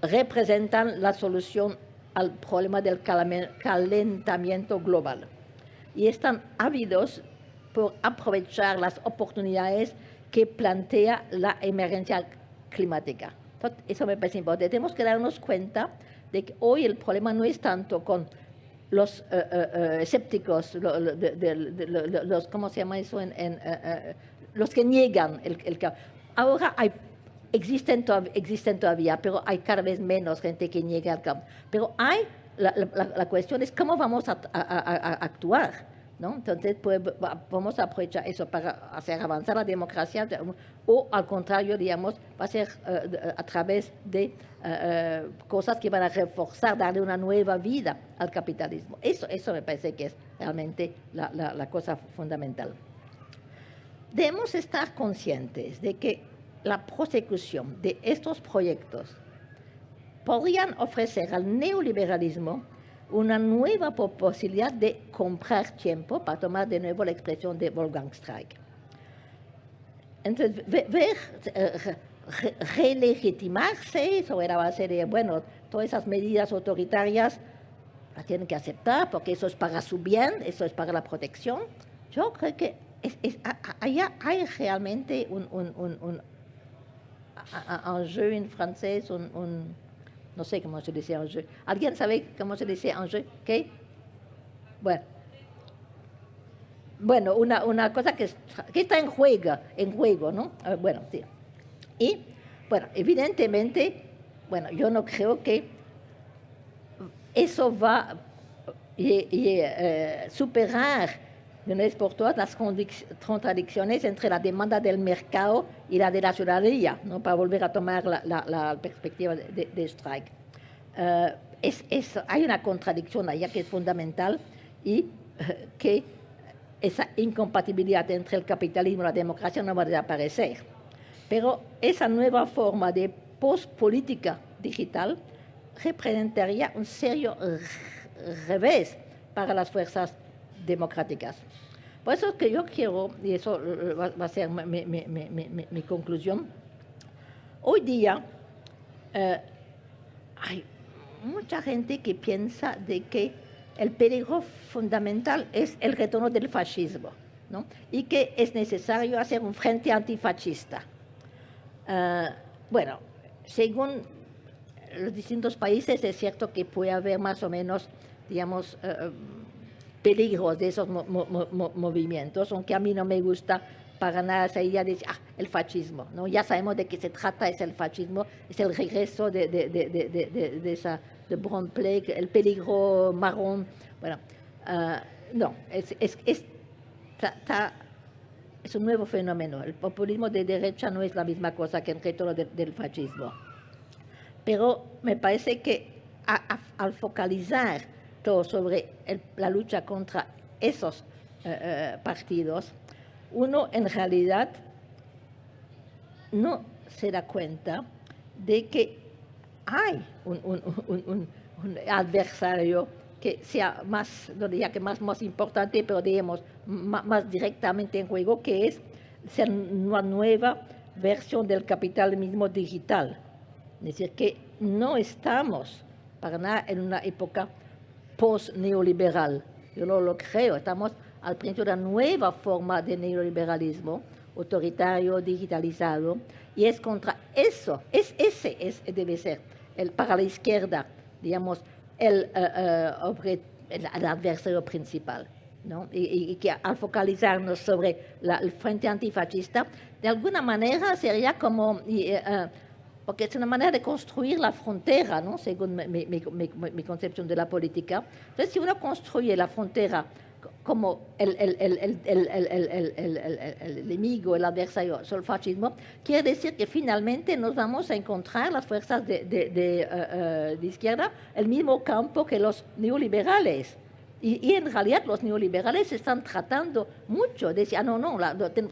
representan la solución al problema del calentamiento global. Y están ávidos por aprovechar las oportunidades que plantea la emergencia climática. Entonces, eso me parece importante. Tenemos que darnos cuenta de que hoy el problema no es tanto con los escépticos, los, ¿cómo se llama eso? Los que niegan el cambio. Ahora existen todavía, pero hay cada vez menos gente que niega el cambio. Pero la cuestión es cómo vamos a actuar, ¿no? Entonces, pues, vamos a aprovechar eso para hacer avanzar la democracia o, al contrario, digamos, va a ser a través de cosas que van a reforzar, darle una nueva vida al capitalismo. Eso me parece que es realmente la cosa fundamental. Debemos estar conscientes de que la prosecución de estos proyectos podrían ofrecer al neoliberalismo una nueva posibilidad de comprar tiempo, para tomar de nuevo la expresión de Wolfgang Streeck. Entonces, relegitimarse sobre la base de, bueno, todas esas medidas autoritarias las tienen que aceptar porque eso es para su bien, eso es para la protección. Yo creo que allá hay realmente un jeu en francés, no sé cómo se dice enjeu. ¿Alguien sabe cómo se dice enjeu? ¿Qué? Bueno, una cosa que está en juego, ¿no? Bueno, sí. Y, bueno, evidentemente, bueno, yo no creo que eso va a superar de una vez por todas las contradicciones entre la demanda del mercado y la de la ciudadanía, ¿no? Para volver a tomar la perspectiva de Streeck. Hay una contradicción allá que es fundamental y que esa incompatibilidad entre el capitalismo y la democracia no va a desaparecer. Pero esa nueva forma de post-política digital representaría un serio revés para las fuerzas democráticas. Por eso es que yo quiero, y eso va a ser mi conclusión, hoy día hay mucha gente que piensa de que el peligro fundamental es el retorno del fascismo, ¿no? Y que es necesario hacer un frente antifascista. Bueno, según los distintos países es cierto que puede haber más o menos, digamos, peligros de esos movimientos, aunque a mí no me gusta para nada esa idea de decir, el fascismo, ¿no? Ya sabemos de qué se trata, es el fascismo, es el regreso de esa de Brown Plague, el peligro marrón. Bueno, no, es un nuevo fenómeno. El populismo de derecha no es la misma cosa que el retorno del fascismo. Pero me parece que al focalizar todo sobre la lucha contra esos partidos, uno en realidad no se da cuenta de que hay un adversario que sea más, no diría que más importante, pero digamos más directamente en juego, que es ser una nueva versión del capitalismo digital. Es decir, que no estamos para nada en una época post-neoliberal. Yo no lo creo, estamos al principio de una nueva forma de neoliberalismo, autoritario, digitalizado, y es contra eso, debe ser, para la izquierda, digamos, el adversario principal, ¿no? Y que al focalizarnos sobre el frente antifascista, de alguna manera sería como, porque es una manera de construir la frontera, ¿no? Según mi concepción de la política. Entonces, si uno construye la frontera como el enemigo, el adversario, el fascismo, quiere decir que finalmente nos vamos a encontrar las fuerzas de izquierda el mismo campo que los neoliberales. Y en realidad los neoliberales están tratando mucho de decir,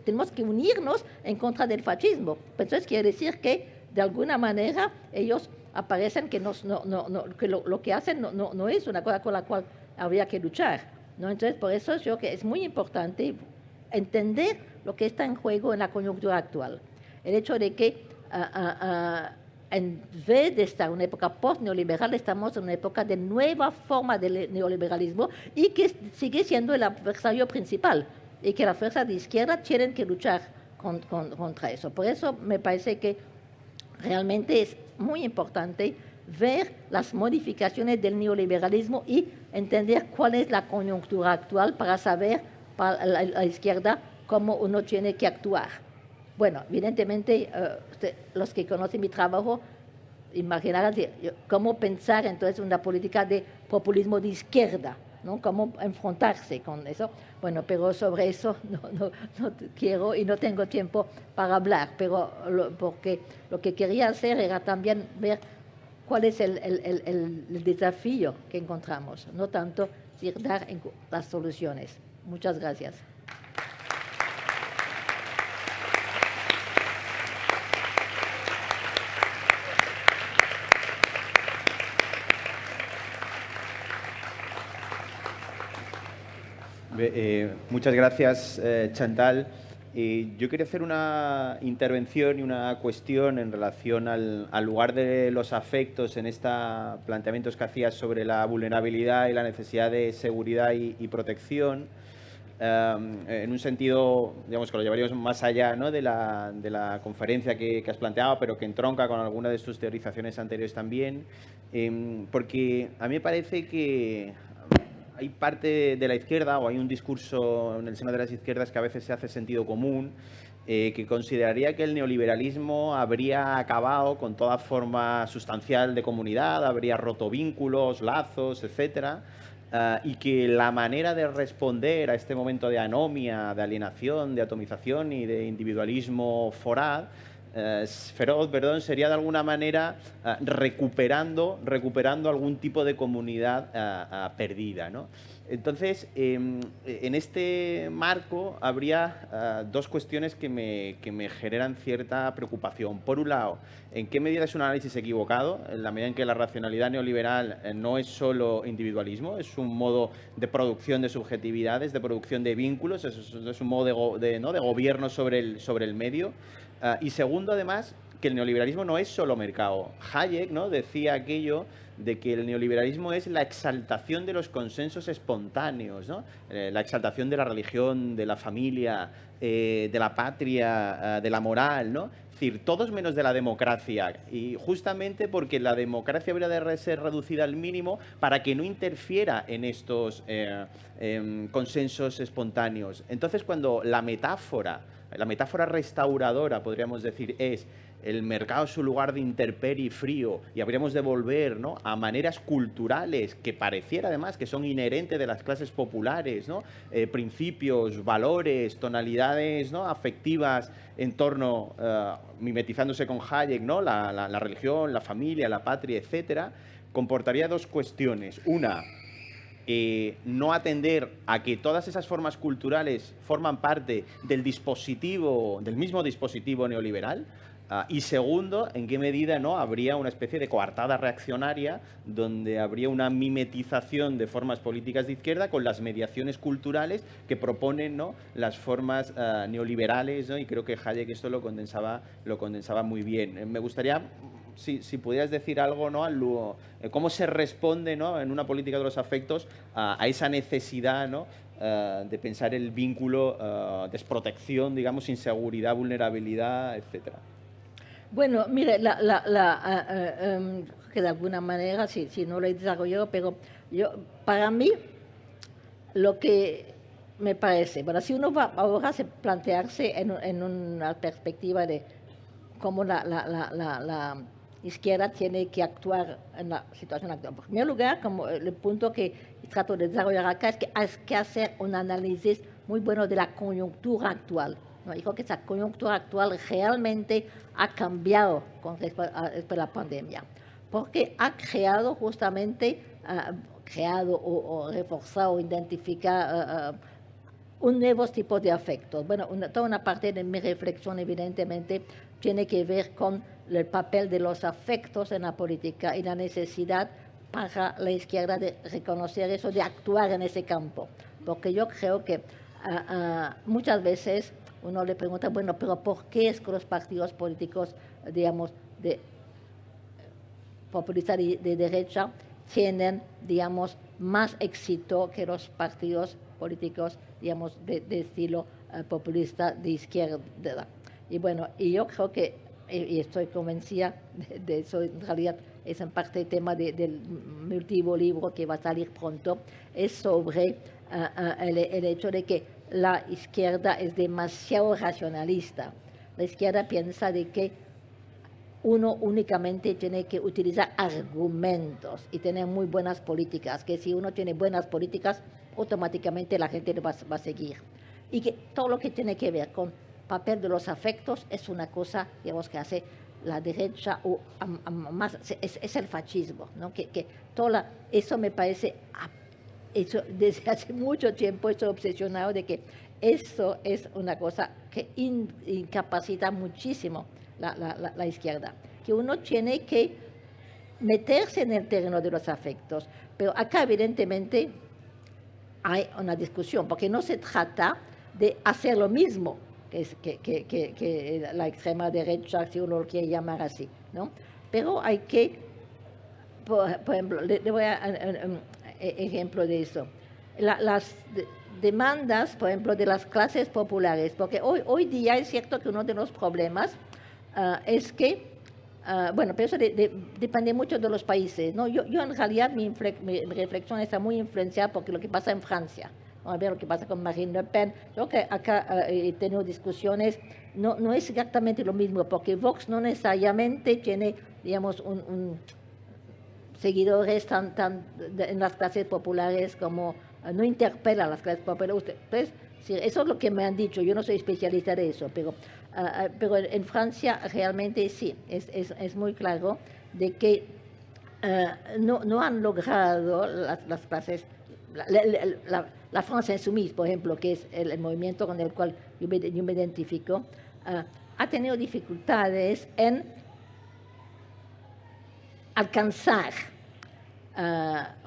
tenemos que unirnos en contra del fascismo. Entonces quiere decir que de alguna manera ellos aparecen que, que lo que hacen no es una cosa con la cual habría que luchar, ¿no? Entonces, por eso yo creo que es muy importante entender lo que está en juego en la coyuntura actual. El hecho de que en vez de estar en una época post-neoliberal, estamos en una época de nueva forma de neoliberalismo y que sigue siendo el adversario principal y que las fuerzas de izquierda tienen que luchar contra eso. Por eso me parece que realmente es muy importante ver las modificaciones del neoliberalismo y entender cuál es la coyuntura actual para saber para la izquierda cómo uno tiene que actuar. Bueno, evidentemente, los que conocen mi trabajo imaginarán cómo pensar entonces una política de populismo de izquierda, ¿no? Cómo enfrentarse con eso. Bueno, pero sobre eso no quiero y no tengo tiempo para hablar, pero porque lo que quería hacer era también ver cuál es el desafío que encontramos, no tanto dar las soluciones. Muchas gracias. Muchas gracias, Chantal. Yo quería hacer una intervención y una cuestión en relación al lugar de los afectos en estos planteamientos que hacías sobre la vulnerabilidad y la necesidad de seguridad y protección. En un sentido, digamos, que lo llevaríamos más allá, ¿no?, de la conferencia que has planteado, pero que entronca con alguna de tus teorizaciones anteriores también, porque a mí me parece que hay parte de la izquierda o hay un discurso en el seno de las izquierdas que a veces se hace sentido común, que consideraría que el neoliberalismo habría acabado con toda forma sustancial de comunidad, habría roto vínculos, lazos, etcétera, y que la manera de responder a este momento de anomia, de alienación, de atomización y de individualismo feroz, sería de alguna manera recuperando algún tipo de comunidad perdida, ¿no? Entonces, en este marco habría dos cuestiones que me generan cierta preocupación. Por un lado, ¿en qué medida es un análisis equivocado? En la medida en que la racionalidad neoliberal no es solo individualismo, es un modo de producción de subjetividades, de producción de vínculos, es un modo de gobierno sobre el medio. Y segundo, además, que el neoliberalismo no es solo mercado. Hayek, ¿no?, decía aquello de que el neoliberalismo es la exaltación de los consensos espontáneos, ¿no? La exaltación de la religión, de la familia, de la patria, de la moral, ¿no? Es decir, todos menos de la democracia, y justamente porque la democracia habría de ser reducida al mínimo para que no interfiera en estos consensos espontáneos. Entonces, cuando la metáfora restauradora, podríamos decir, es el mercado es su lugar de intemperie y frío y habríamos de volver, ¿no?, a maneras culturales que pareciera además que son inherentes de las clases populares, ¿no?, principios, valores, tonalidades, ¿no?, afectivas en torno, mimetizándose con Hayek, ¿no?, la religión, la familia, la patria, etcétera, comportaría dos cuestiones. Una, no atender a que todas esas formas culturales forman parte del mismo dispositivo neoliberal. Y segundo, en qué medida no habría una especie de coartada reaccionaria donde habría una mimetización de formas políticas de izquierda con las mediaciones culturales que proponen, ¿no?, las formas neoliberales, ¿no? Y creo que Hayek esto lo condensaba muy bien. Me gustaría, si pudieras decir algo, ¿no?, cómo se responde, ¿no?, en una política de los afectos a esa necesidad, ¿no?, de pensar el vínculo, desprotección, digamos, inseguridad, vulnerabilidad, etcétera. Bueno, mire, que de alguna manera, si no lo he desarrollado, pero para mí, lo que me parece, bueno, si uno va ahora a plantearse en una perspectiva de cómo la izquierda tiene que actuar en la situación actual. En primer lugar, como el punto que trato de desarrollar acá es que hay que hacer un análisis muy bueno de la coyuntura actual. ¿No? Dijo que esa coyuntura actual realmente ha cambiado con respecto a la pandemia, porque ha creado justamente, o reforzado, identificado un nuevo tipo de afectos. Bueno, toda una parte de mi reflexión evidentemente tiene que ver con el papel de los afectos en la política y la necesidad para la izquierda de reconocer eso, de actuar en ese campo. Porque yo creo que muchas veces uno le pregunta, bueno, pero ¿por qué es que los partidos políticos, digamos, populistas de derecha tienen, digamos, más éxito que los partidos políticos, digamos, de estilo populista de izquierda? Y bueno, y yo creo que, y estoy convencida de eso, en realidad es en parte el tema del mi último libro que va a salir pronto, es sobre el hecho de que la izquierda es demasiado racionalista. La izquierda piensa de que uno únicamente tiene que utilizar argumentos y tener muy buenas políticas, que si uno tiene buenas políticas, automáticamente la gente lo va a seguir. Y que todo lo que tiene que ver con papel de los afectos es una cosa, digamos, que hace la derecha o más, es el fascismo, ¿no? Eso me parece, eso, desde hace mucho tiempo estoy obsesionado de que eso es una cosa que incapacita muchísimo la izquierda, que uno tiene que meterse en el terreno de los afectos, pero acá evidentemente hay una discusión, porque no se trata de hacer lo mismo que la extrema derecha, si uno lo quiere llamar así, ¿no? Pero hay que, por ejemplo, le voy a ejemplo de eso, las demandas, por ejemplo, de las clases populares, porque hoy día es cierto que uno de los problemas es que, bueno, pero eso depende mucho de los países, ¿no? Yo en realidad mi reflexión está muy influenciada por lo que pasa en Francia. Vamos a ver lo que pasa con Marine Le Pen. Creo que acá he tenido discusiones, no es exactamente lo mismo, porque Vox no necesariamente tiene, digamos, seguidores en las clases populares como, no interpela a las clases populares. Entonces, sí, eso es lo que me han dicho, yo no soy especialista de eso, pero en Francia realmente sí, es muy claro de que no han logrado las clases, la France Insoumise, por ejemplo, que es el movimiento con el cual yo me identifico, ha tenido dificultades en alcanzar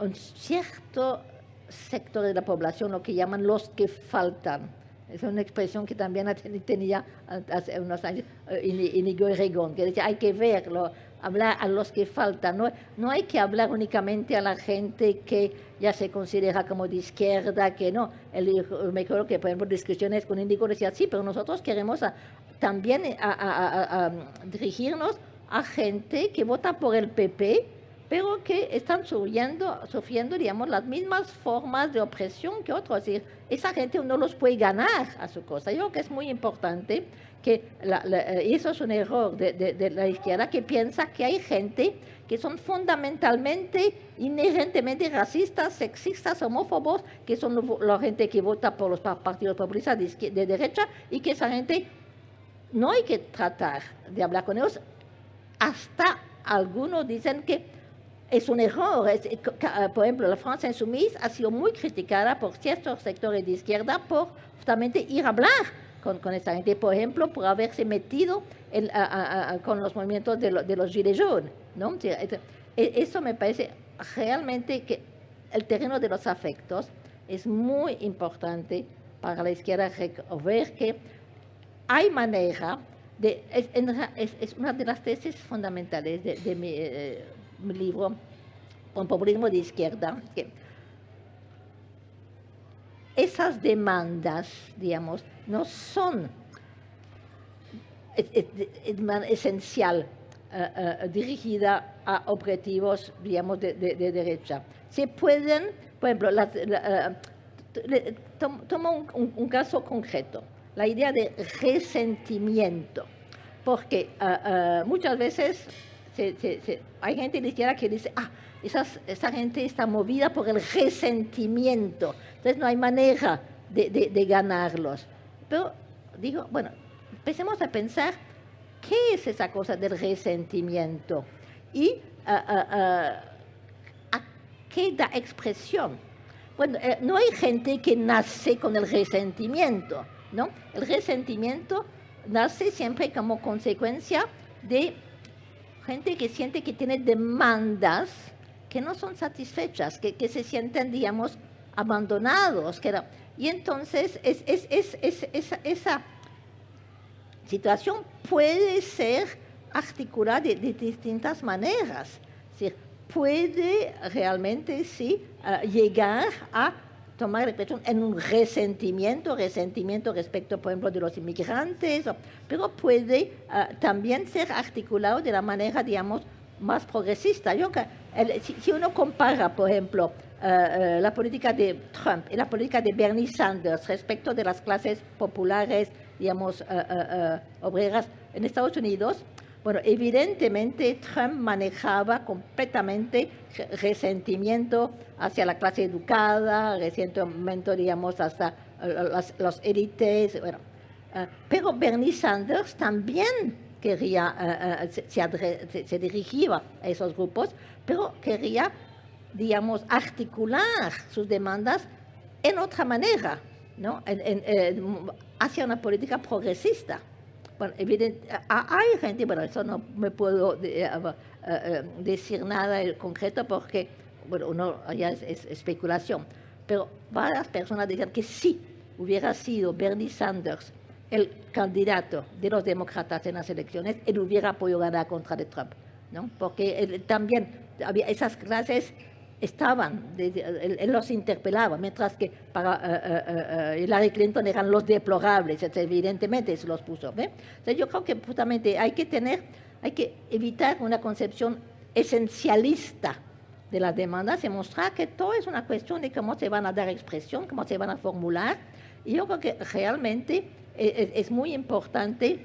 un cierto sector de la población, lo que llaman los que faltan. Es una expresión que también tenía hace unos años Íñigo Errejón, que decía, hay que verlo, hablar a los que faltan. No hay que hablar únicamente a la gente que ya se considera como de izquierda, que no. Me acuerdo que, por ejemplo, discusiones con Íñigo decía, sí, pero nosotros queremos también dirigirnos a gente que vota por el PP, pero que están sufriendo, digamos, las mismas formas de opresión que otros. Es decir, esa gente no los puede ganar a su cosa. Yo creo que es muy importante que, y eso es un error de la izquierda, que piensa que hay gente que son fundamentalmente, inherentemente racistas, sexistas, homófobos, que son la gente que vota por los partidos populistas de derecha, y que esa gente no hay que tratar de hablar con ellos. Hasta algunos dicen que es un error. Por ejemplo, la France Insoumise ha sido muy criticada por ciertos sectores de izquierda por justamente ir a hablar con esa gente, por ejemplo, por haberse metido con los movimientos de los Gilets jaunes, ¿no? Eso me parece realmente que el terreno de los afectos es muy importante para la izquierda, ver que hay manera es una de las tesis fundamentales de mi libro, con populismo de izquierda, que esas demandas, digamos, no son esencial dirigida a objetivos, digamos, de derecha. Se pueden, por ejemplo, tomo un caso concreto, la idea de resentimiento, porque muchas veces hay gente de izquierda que dice, esa gente está movida por el resentimiento, entonces no hay manera de ganarlos. Pero digo, bueno, empecemos a pensar qué es esa cosa del resentimiento y a qué da expresión. Bueno, no hay gente que nace con el resentimiento, ¿no? El resentimiento nace siempre como consecuencia de gente que siente que tiene demandas que no son satisfechas, que se sienten, digamos, abandonados. Y entonces esa situación puede ser articulada de distintas maneras. Es decir, puede realmente sí llegar a tomar expresión en un resentimiento respecto, por ejemplo, de los inmigrantes, pero puede también ser articulado de la manera, digamos, más progresista. Si uno compara, por ejemplo, la política de Trump y la política de Bernie Sanders respecto de las clases populares, digamos, obreras en Estados Unidos, bueno, evidentemente Trump manejaba completamente resentimiento hacia la clase educada, resentimiento, digamos, hasta las élites, bueno. Pero Bernie Sanders también quería, se dirigía a esos grupos, pero quería, digamos, articular sus demandas en otra manera, ¿no? Hacia una política progresista. Bueno, hay gente, bueno, eso no me puedo decir nada en concreto porque, bueno, ya es especulación, pero varias personas decían que si hubiera sido Bernie Sanders el candidato de los demócratas en las elecciones, él hubiera podido ganar contra de Trump, ¿no? Porque él también había esas clases estaban, él los interpelaba, mientras que para Hillary Clinton eran los deplorables, evidentemente se los puso. Entonces yo creo que justamente hay que evitar una concepción esencialista de las demandas y mostrar que todo es una cuestión de cómo se van a dar expresión, cómo se van a formular, y yo creo que realmente es muy importante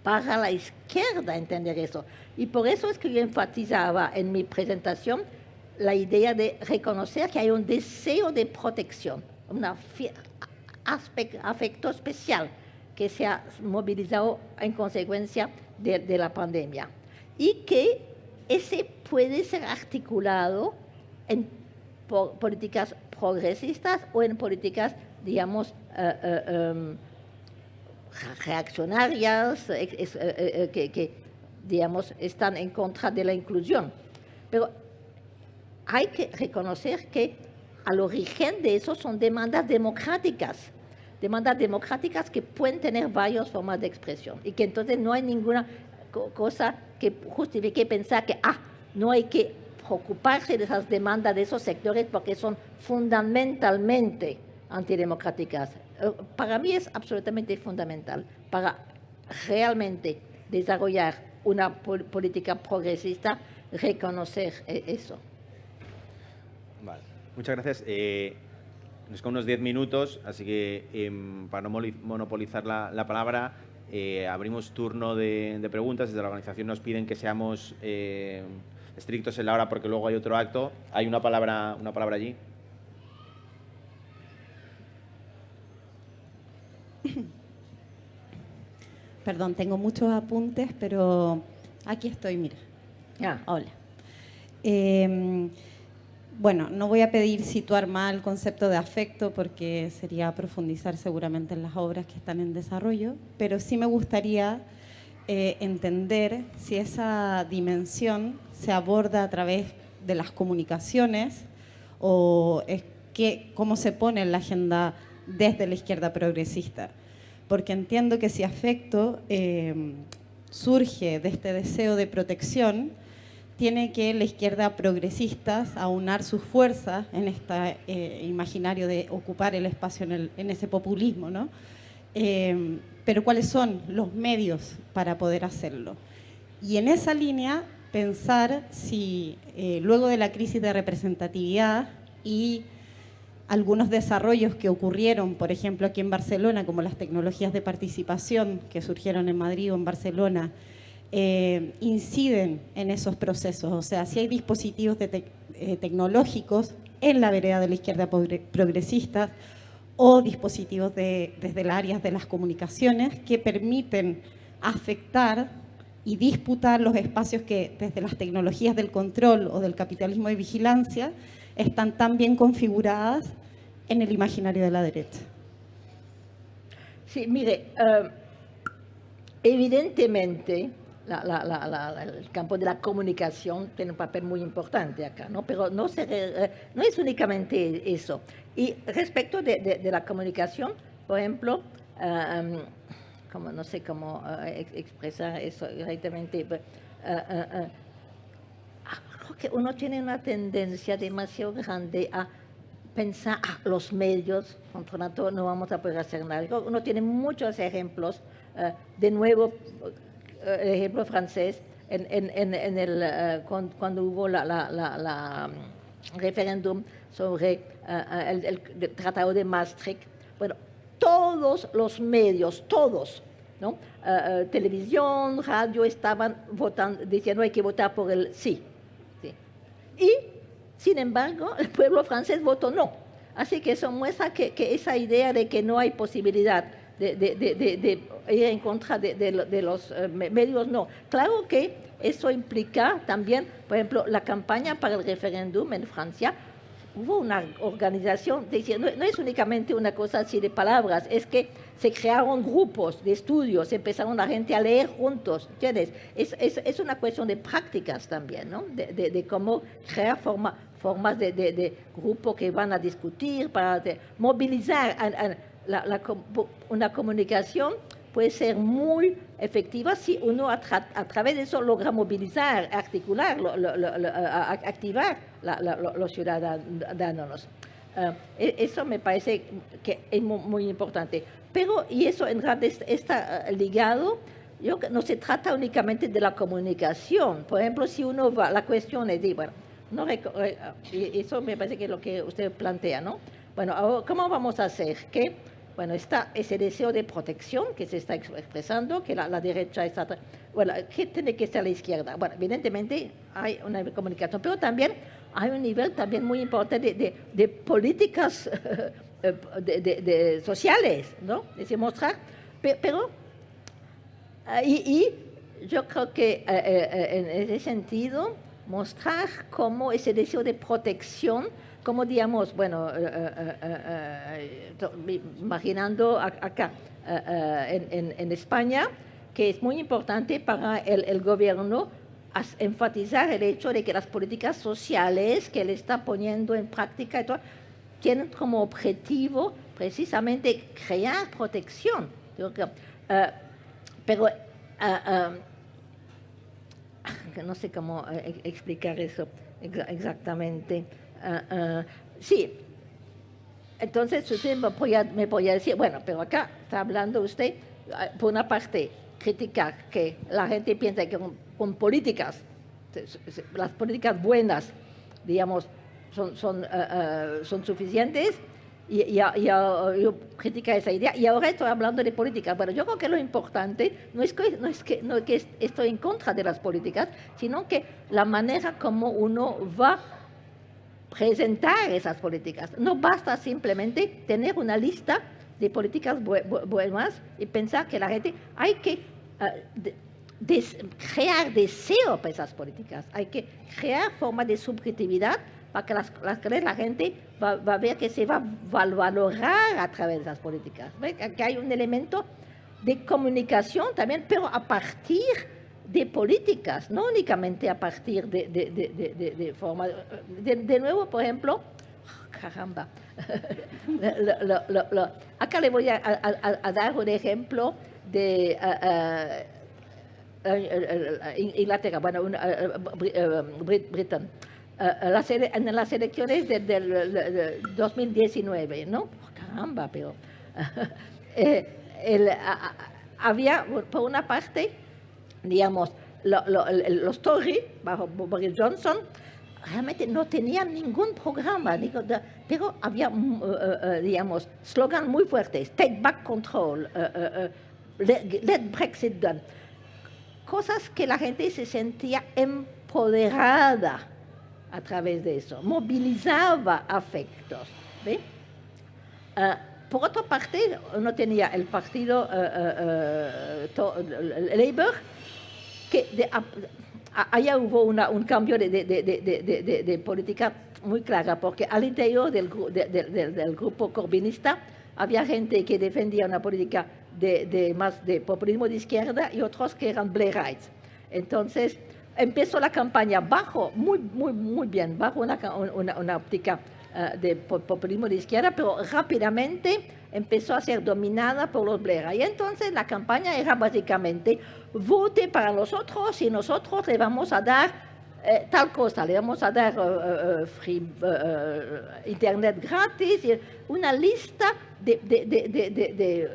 para la izquierda entender eso. Y por eso es que yo enfatizaba en mi presentación la idea de reconocer que hay un deseo de protección, un afecto especial que se ha movilizado en consecuencia de la pandemia. Y que ese puede ser articulado en políticas progresistas o en políticas, digamos, reaccionarias, que, digamos, están en contra de la inclusión. Pero hay que reconocer que al origen de eso son demandas democráticas que pueden tener varias formas de expresión y que entonces no hay ninguna cosa que justifique pensar que no hay que preocuparse de esas demandas de esos sectores porque son fundamentalmente antidemocráticas. Para mí es absolutamente fundamental para realmente desarrollar una política progresista reconocer eso. Vale. Muchas gracias. Nos quedan unos 10 minutos, así que para no monopolizar la palabra, abrimos turno de preguntas. Desde la organización nos piden que seamos estrictos en la hora porque luego hay otro acto. Hay una palabra allí. Perdón, tengo muchos apuntes, pero aquí estoy, mira. Hola. Bueno, no voy a pedir situar más el concepto de afecto porque sería profundizar seguramente en las obras que están en desarrollo, pero sí me gustaría entender si esa dimensión se aborda a través de las comunicaciones o cómo se pone en la agenda desde la izquierda progresista. Porque entiendo que si afecto surge de este deseo de protección, tiene que la izquierda progresista aunar sus fuerzas en este imaginario de ocupar el espacio en ese populismo, ¿no? Pero ¿cuáles son los medios para poder hacerlo? Y en esa línea, pensar si luego de la crisis de representatividad y algunos desarrollos que ocurrieron, por ejemplo, aquí en Barcelona, como las tecnologías de participación que surgieron en Madrid o en Barcelona, inciden en esos procesos. O sea, si hay dispositivos tecnológicos en la vereda de la izquierda progresista o dispositivos desde el área de las comunicaciones que permiten afectar y disputar los espacios que desde las tecnologías del control o del capitalismo de vigilancia están tan bien configuradas en el imaginario de la derecha. Sí, mire, evidentemente el campo de la comunicación tiene un papel muy importante acá, ¿no? Pero no es únicamente eso. Y respecto de la comunicación, por ejemplo, no sé cómo expresar eso directamente, creo que uno tiene una tendencia demasiado grande a pensar, los medios, contra todo no vamos a poder hacer nada. Uno tiene muchos ejemplos, de nuevo, el ejemplo francés, cuando hubo la referéndum sobre el Tratado de Maastricht. Bueno, todos los medios, todos, ¿no? Televisión, radio, estaban votando, diciendo hay que votar por el sí. ¿Sí? Y, sin embargo, el pueblo francés votó no. Así que eso muestra que esa idea de que no hay posibilidad de ir en contra de los medios, no. Claro que eso implica también, por ejemplo, la campaña para el referéndum en Francia. Hubo una organización, no es únicamente una cosa así de palabras, es que se crearon grupos de estudios, empezaron la gente a leer juntos, ¿entiendes? Es una cuestión de prácticas también, ¿no? De cómo crear formas de grupo que van a discutir, para movilizar una comunicación. Puede ser muy efectiva si uno a través de eso logra movilizar, articular, activar los ciudadanos. Eso me parece que es muy importante. Pero, y eso en realidad está ligado, yo no se trata únicamente de la comunicación. Por ejemplo, si uno va, la cuestión es de, bueno, eso me parece que es lo que usted plantea, ¿no? Bueno, ahora, ¿cómo vamos a hacer que bueno, está ese deseo de protección que se está expresando, que la derecha está... Bueno, ¿qué tiene que ser la izquierda? Bueno, evidentemente hay una comunicación, pero también hay un nivel también muy importante de políticas sociales, ¿no? Es decir, mostrar, pero... Y yo creo que en ese sentido, mostrar cómo ese deseo de protección, como digamos, bueno, imaginando acá, en España, que es muy importante para el gobierno enfatizar el hecho de que las políticas sociales que él está poniendo en práctica y todo, tienen como objetivo precisamente crear protección. Pero no sé cómo explicar eso exactamente. Sí, entonces usted me podía decir, bueno, pero acá está hablando usted, por una parte, criticar que la gente piensa que con políticas, las políticas buenas, digamos, son suficientes, y yo critica esa idea, y ahora estoy hablando de políticas. Bueno, yo creo que lo importante no es que estoy en contra de las políticas, sino que la manera como uno va presentar esas políticas. No basta simplemente tener una lista de políticas buenas y pensar que la gente hay que crear deseo para esas políticas, hay que crear formas de subjetividad para que la gente va a ver que se va a valorar a través de esas políticas. Que hay un elemento de comunicación también, pero a partir de políticas, no únicamente a partir de formas. De nuevo, por ejemplo, caramba, acá le voy a dar un ejemplo de Inglaterra, bueno, Britain. En las elecciones del 2019, ¿no? Caramba, pero había, por una parte, digamos, los Tory, bajo Boris Johnson, realmente no tenían ningún programa, pero había, digamos, slogans muy fuertes: take back control, let Brexit done. Cosas que la gente se sentía empoderada a través de eso, movilizaba afectos. ¿Ve? Por otra parte, uno tenía el partido Labour, que allá hubo un cambio de política muy clara, porque al interior del grupo corbynista había gente que defendía una política más de populismo de izquierda y otros que eran Blairites. Entonces, empezó la campaña muy bien, bajo una óptica de populismo de izquierda, pero rápidamente empezó a ser dominada por los Blair. Y entonces la campaña era básicamente, vote para nosotros y nosotros le vamos a dar tal cosa, le vamos a dar internet gratis, una lista de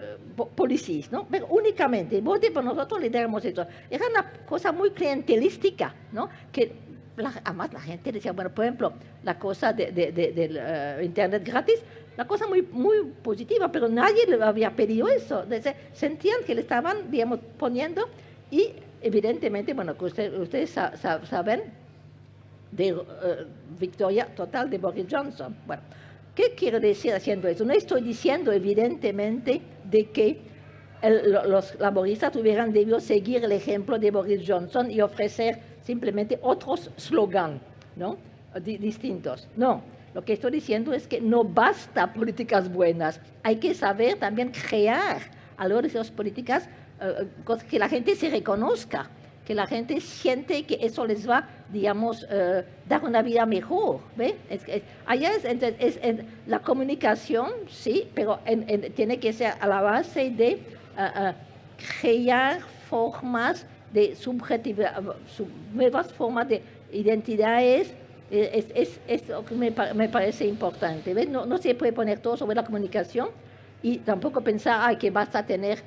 policías, ¿no? Pero únicamente, vote por nosotros, le damos eso. Era una cosa muy clientelística, ¿no? Que además la gente decía, bueno, por ejemplo, la cosa del internet gratis, una cosa muy positiva, pero nadie le había pedido eso. Entonces, sentían que le estaban, digamos, poniendo, y evidentemente, bueno, que ustedes saben de victoria total de Boris Johnson. Bueno, ¿qué quiero decir haciendo eso? No estoy diciendo, evidentemente, de que los laboristas hubieran debido seguir el ejemplo de Boris Johnson y ofrecer simplemente otros slogans, ¿no? Distintos. No, lo que estoy diciendo es que no basta políticas buenas, hay que saber también crear algo de esas políticas que la gente se reconozca, que la gente siente que eso les va, digamos, dar una vida mejor. ¿Ve? Allá es la comunicación, sí, pero tiene que ser a la base de crear formas de subjetividad, nuevas formas de identidades. Es lo que me parece importante. ¿Ves? No se puede poner todo sobre la comunicación y tampoco pensar que basta tener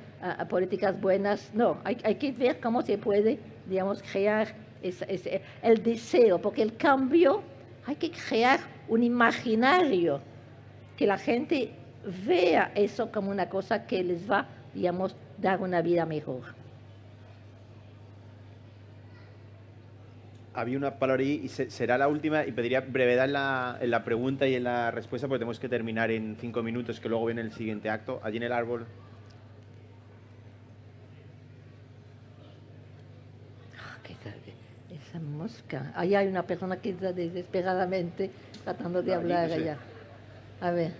políticas buenas. No, hay que ver cómo se puede, digamos, crear el deseo, porque el cambio, hay que crear un imaginario, que la gente vea eso como una cosa que les va, digamos, dar una vida mejor. Había una palabra ahí y será la última, y pediría brevedad en la pregunta y en la respuesta, porque tenemos que terminar en 5 minutos, que luego viene el siguiente acto. Allí en el árbol. Esa mosca. Ahí hay una persona que está desesperadamente tratando de hablar allá. A ver.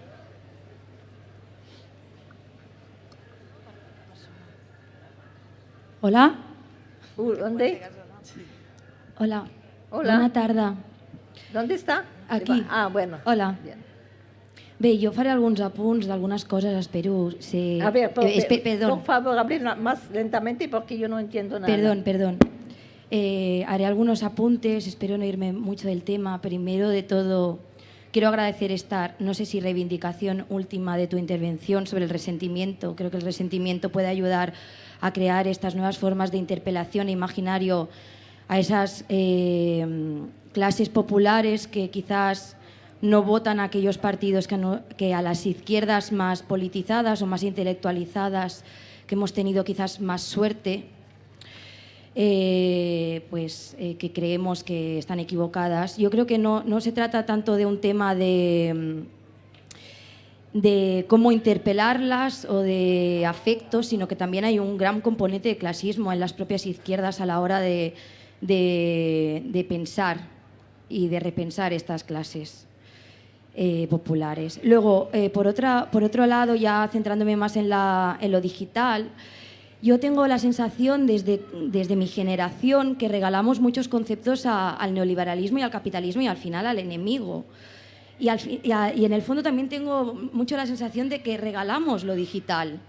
Hola. ¿Dónde? Hola. Hola. Bona tarda. ¿Dónde está? Aquí. Ah, bueno. Hola. Bien. Bé, jo faré alguns apunts d'algunes coses, espero ser... A ver, perdón. por favor, hable más lentamente porque yo no entiendo nada. Perdón. Haré algunos apuntes, espero no irme mucho del tema. Primero de todo, quiero agradecer esta, no sé si reivindicación última de tu intervención sobre el resentimiento. Creo que el resentimiento puede ayudar a crear estas nuevas formas de interpelación e imaginario a esas clases populares que quizás no votan a aquellos partidos que a las izquierdas más politizadas o más intelectualizadas, que hemos tenido quizás más suerte, que creemos que están equivocadas. Yo creo que no se trata tanto de un tema de cómo interpelarlas o de afectos, sino que también hay un gran componente de clasismo en las propias izquierdas a la hora de pensar y de repensar estas clases populares. Luego, por otro lado, ya centrándome más en lo digital, yo tengo la sensación desde mi generación que regalamos muchos conceptos al neoliberalismo y al capitalismo y al final al enemigo. Y en el fondo también tengo mucho la sensación de que regalamos lo digital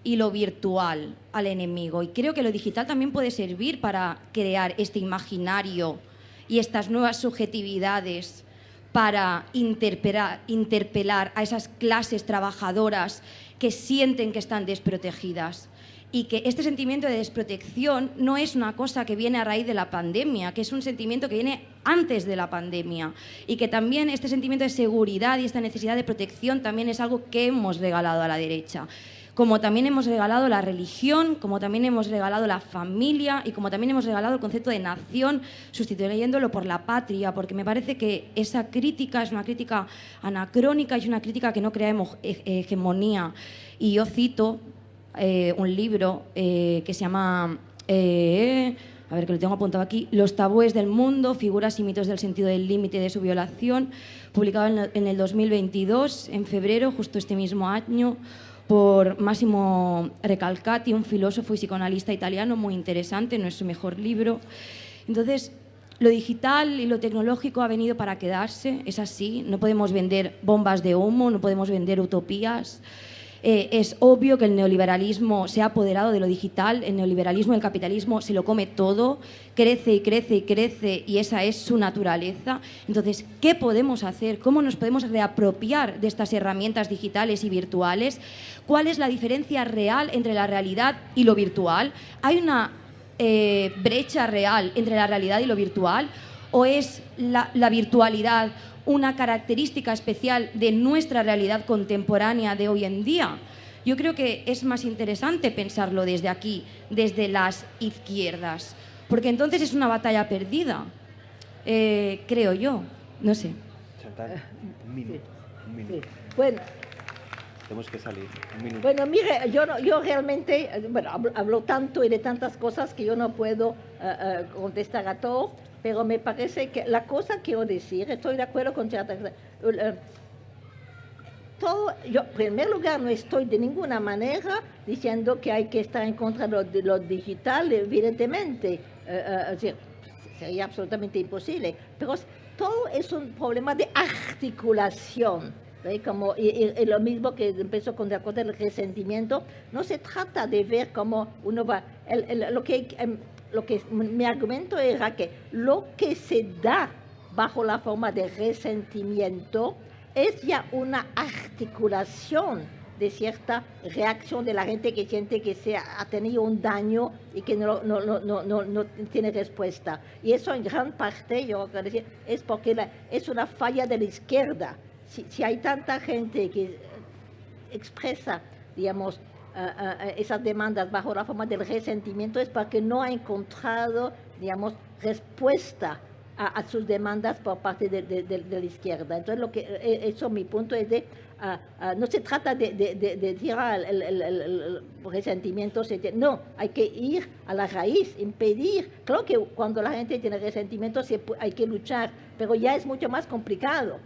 y lo virtual al enemigo. Y creo que lo digital también puede servir para crear este imaginario y estas nuevas subjetividades para interpelar a esas clases trabajadoras que sienten que están desprotegidas. Y que este sentimiento de desprotección no es una cosa que viene a raíz de la pandemia, que es un sentimiento que viene antes de la pandemia. Y que también este sentimiento de seguridad y esta necesidad de protección también es algo que hemos regalado a la derecha. Como también hemos regalado la religión, como también hemos regalado la familia y como también hemos regalado el concepto de nación, sustituyéndolo por la patria, porque me parece que esa crítica es una crítica anacrónica y es una crítica que no crea hegemonía. Y yo cito un libro que se llama, a ver que lo tengo apuntado aquí, Los tabúes del mundo, figuras y mitos del sentido del límite y de su violación, publicado en el 2022, en febrero, justo este mismo año, por Massimo Recalcati, un filósofo y psicoanalista italiano muy interesante, no es su mejor libro. Entonces, lo digital y lo tecnológico ha venido para quedarse, es así, no podemos vender bombas de humo, no podemos vender utopías. Es obvio que el neoliberalismo se ha apoderado de lo digital, el neoliberalismo, el capitalismo se lo come todo, crece y crece y crece y esa es su naturaleza. Entonces, ¿qué podemos hacer? ¿Cómo nos podemos reapropiar de estas herramientas digitales y virtuales? ¿Cuál es la diferencia real entre la realidad y lo virtual? ¿Hay una brecha real entre la realidad y lo virtual? ¿O es la virtualidad una característica especial de nuestra realidad contemporánea de hoy en día? Yo creo que es más interesante pensarlo desde aquí, desde las izquierdas, porque entonces es una batalla perdida, creo yo, no sé. Chantal, un minuto. Sí. Bueno, Tenemos que salir, un minuto. bueno, mire, yo realmente, bueno, hablo tanto y de tantas cosas que yo no puedo contestar a todo, pero me parece que la cosa que quiero decir, estoy de acuerdo con Chantal, todo, yo en primer lugar no estoy de ninguna manera diciendo que hay que estar en contra de lo digital, evidentemente, es decir, sería absolutamente imposible, pero todo es un problema de articulación. Como, y lo mismo que empezó con la cosa del resentimiento, no se trata de ver cómo uno va, lo que mi argumento era que lo que se da bajo la forma de resentimiento es ya una articulación de cierta reacción de la gente que siente que se ha tenido un daño y que no tiene respuesta. Y eso en gran parte, yo quiero decir, es porque es una falla de la izquierda. Si hay tanta gente que expresa, digamos, esas demandas bajo la forma del resentimiento, es porque no ha encontrado, digamos, respuesta a sus demandas por parte de la izquierda. Entonces, eso mi punto es de, no se trata de tirar el resentimiento, no, hay que ir a la raíz, impedir. Claro que cuando la gente tiene resentimiento hay que luchar, pero ya es mucho más complicado.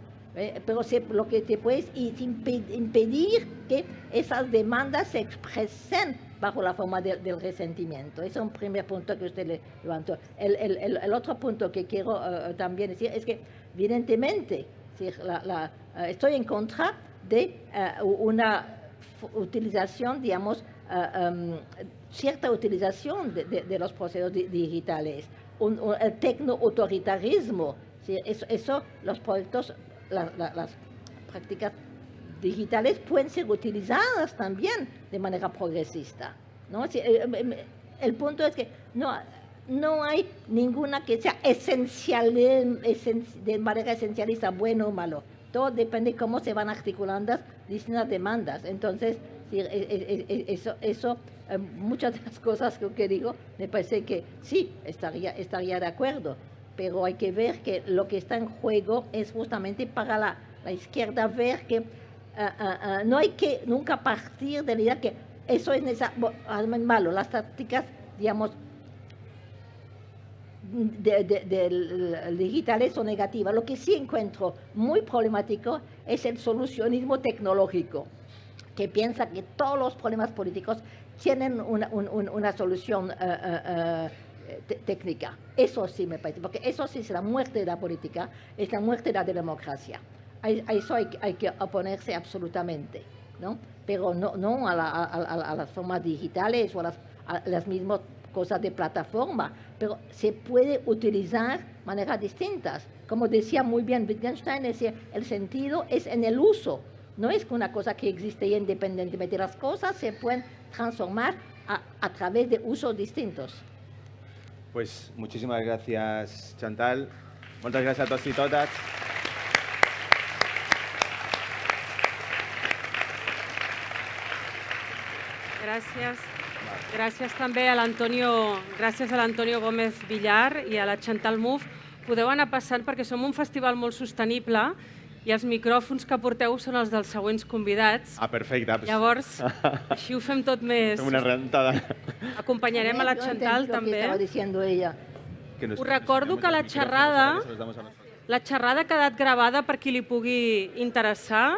Pero lo que se puede es impedir que esas demandas se expresen bajo la forma del resentimiento. Ese es un primer punto que usted le levantó. El otro punto que quiero también decir es que, evidentemente, estoy en contra de una utilización, digamos, cierta utilización de los procesos digitales, el tecno-autoritarismo. Eso, los proyectos, las prácticas digitales pueden ser utilizadas también de manera progresista, ¿no? El punto es que no hay ninguna que sea esencial, de manera esencialista, bueno o malo. Todo depende de cómo se van articulando las distintas demandas. Entonces, muchas de las cosas que digo, me parece que sí, estaría de acuerdo. Pero hay que ver que lo que está en juego es justamente para la izquierda ver que no hay que nunca partir de la idea que eso es malo, las tácticas, digamos, digitales son negativas. Lo que sí encuentro muy problemático es el solucionismo tecnológico, que piensa que todos los problemas políticos tienen una solución técnica. Eso sí me parece, porque eso sí es la muerte de la política, es la muerte de la democracia. A eso hay que oponerse absolutamente, ¿no? Pero no a las formas digitales o a las mismas cosas de plataforma, pero se puede utilizar maneras distintas. Como decía muy bien Wittgenstein, decía, el sentido es en el uso, no es una cosa que existe independientemente. Las cosas se pueden transformar a través de usos distintos. Pues muchísimas gracias, Chantal. Moltes gràcies a tots i totes. Gràcies. Gràcies també a l'Antonio Gómez Villar i a la Chantal Mouffe. Podeu anar passant perquè som un festival molt sostenible i els micròfons que porteu són els dels següents convidats. Perfecte. Llavors, així ho fem tot més. Fem una rentada. Acompanyarem a la Chantal també. Us recordo que la xerrada ha quedat gravada per qui li pugui interessar.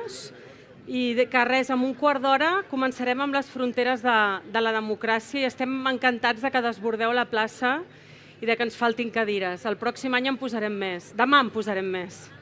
i que res, en un quart d'hora començarem amb les fronteres de la democràcia i estem encantats de que desbordeu la plaça i de que ens faltin cadires. El pròxim any en posarem més. Demà en posarem més.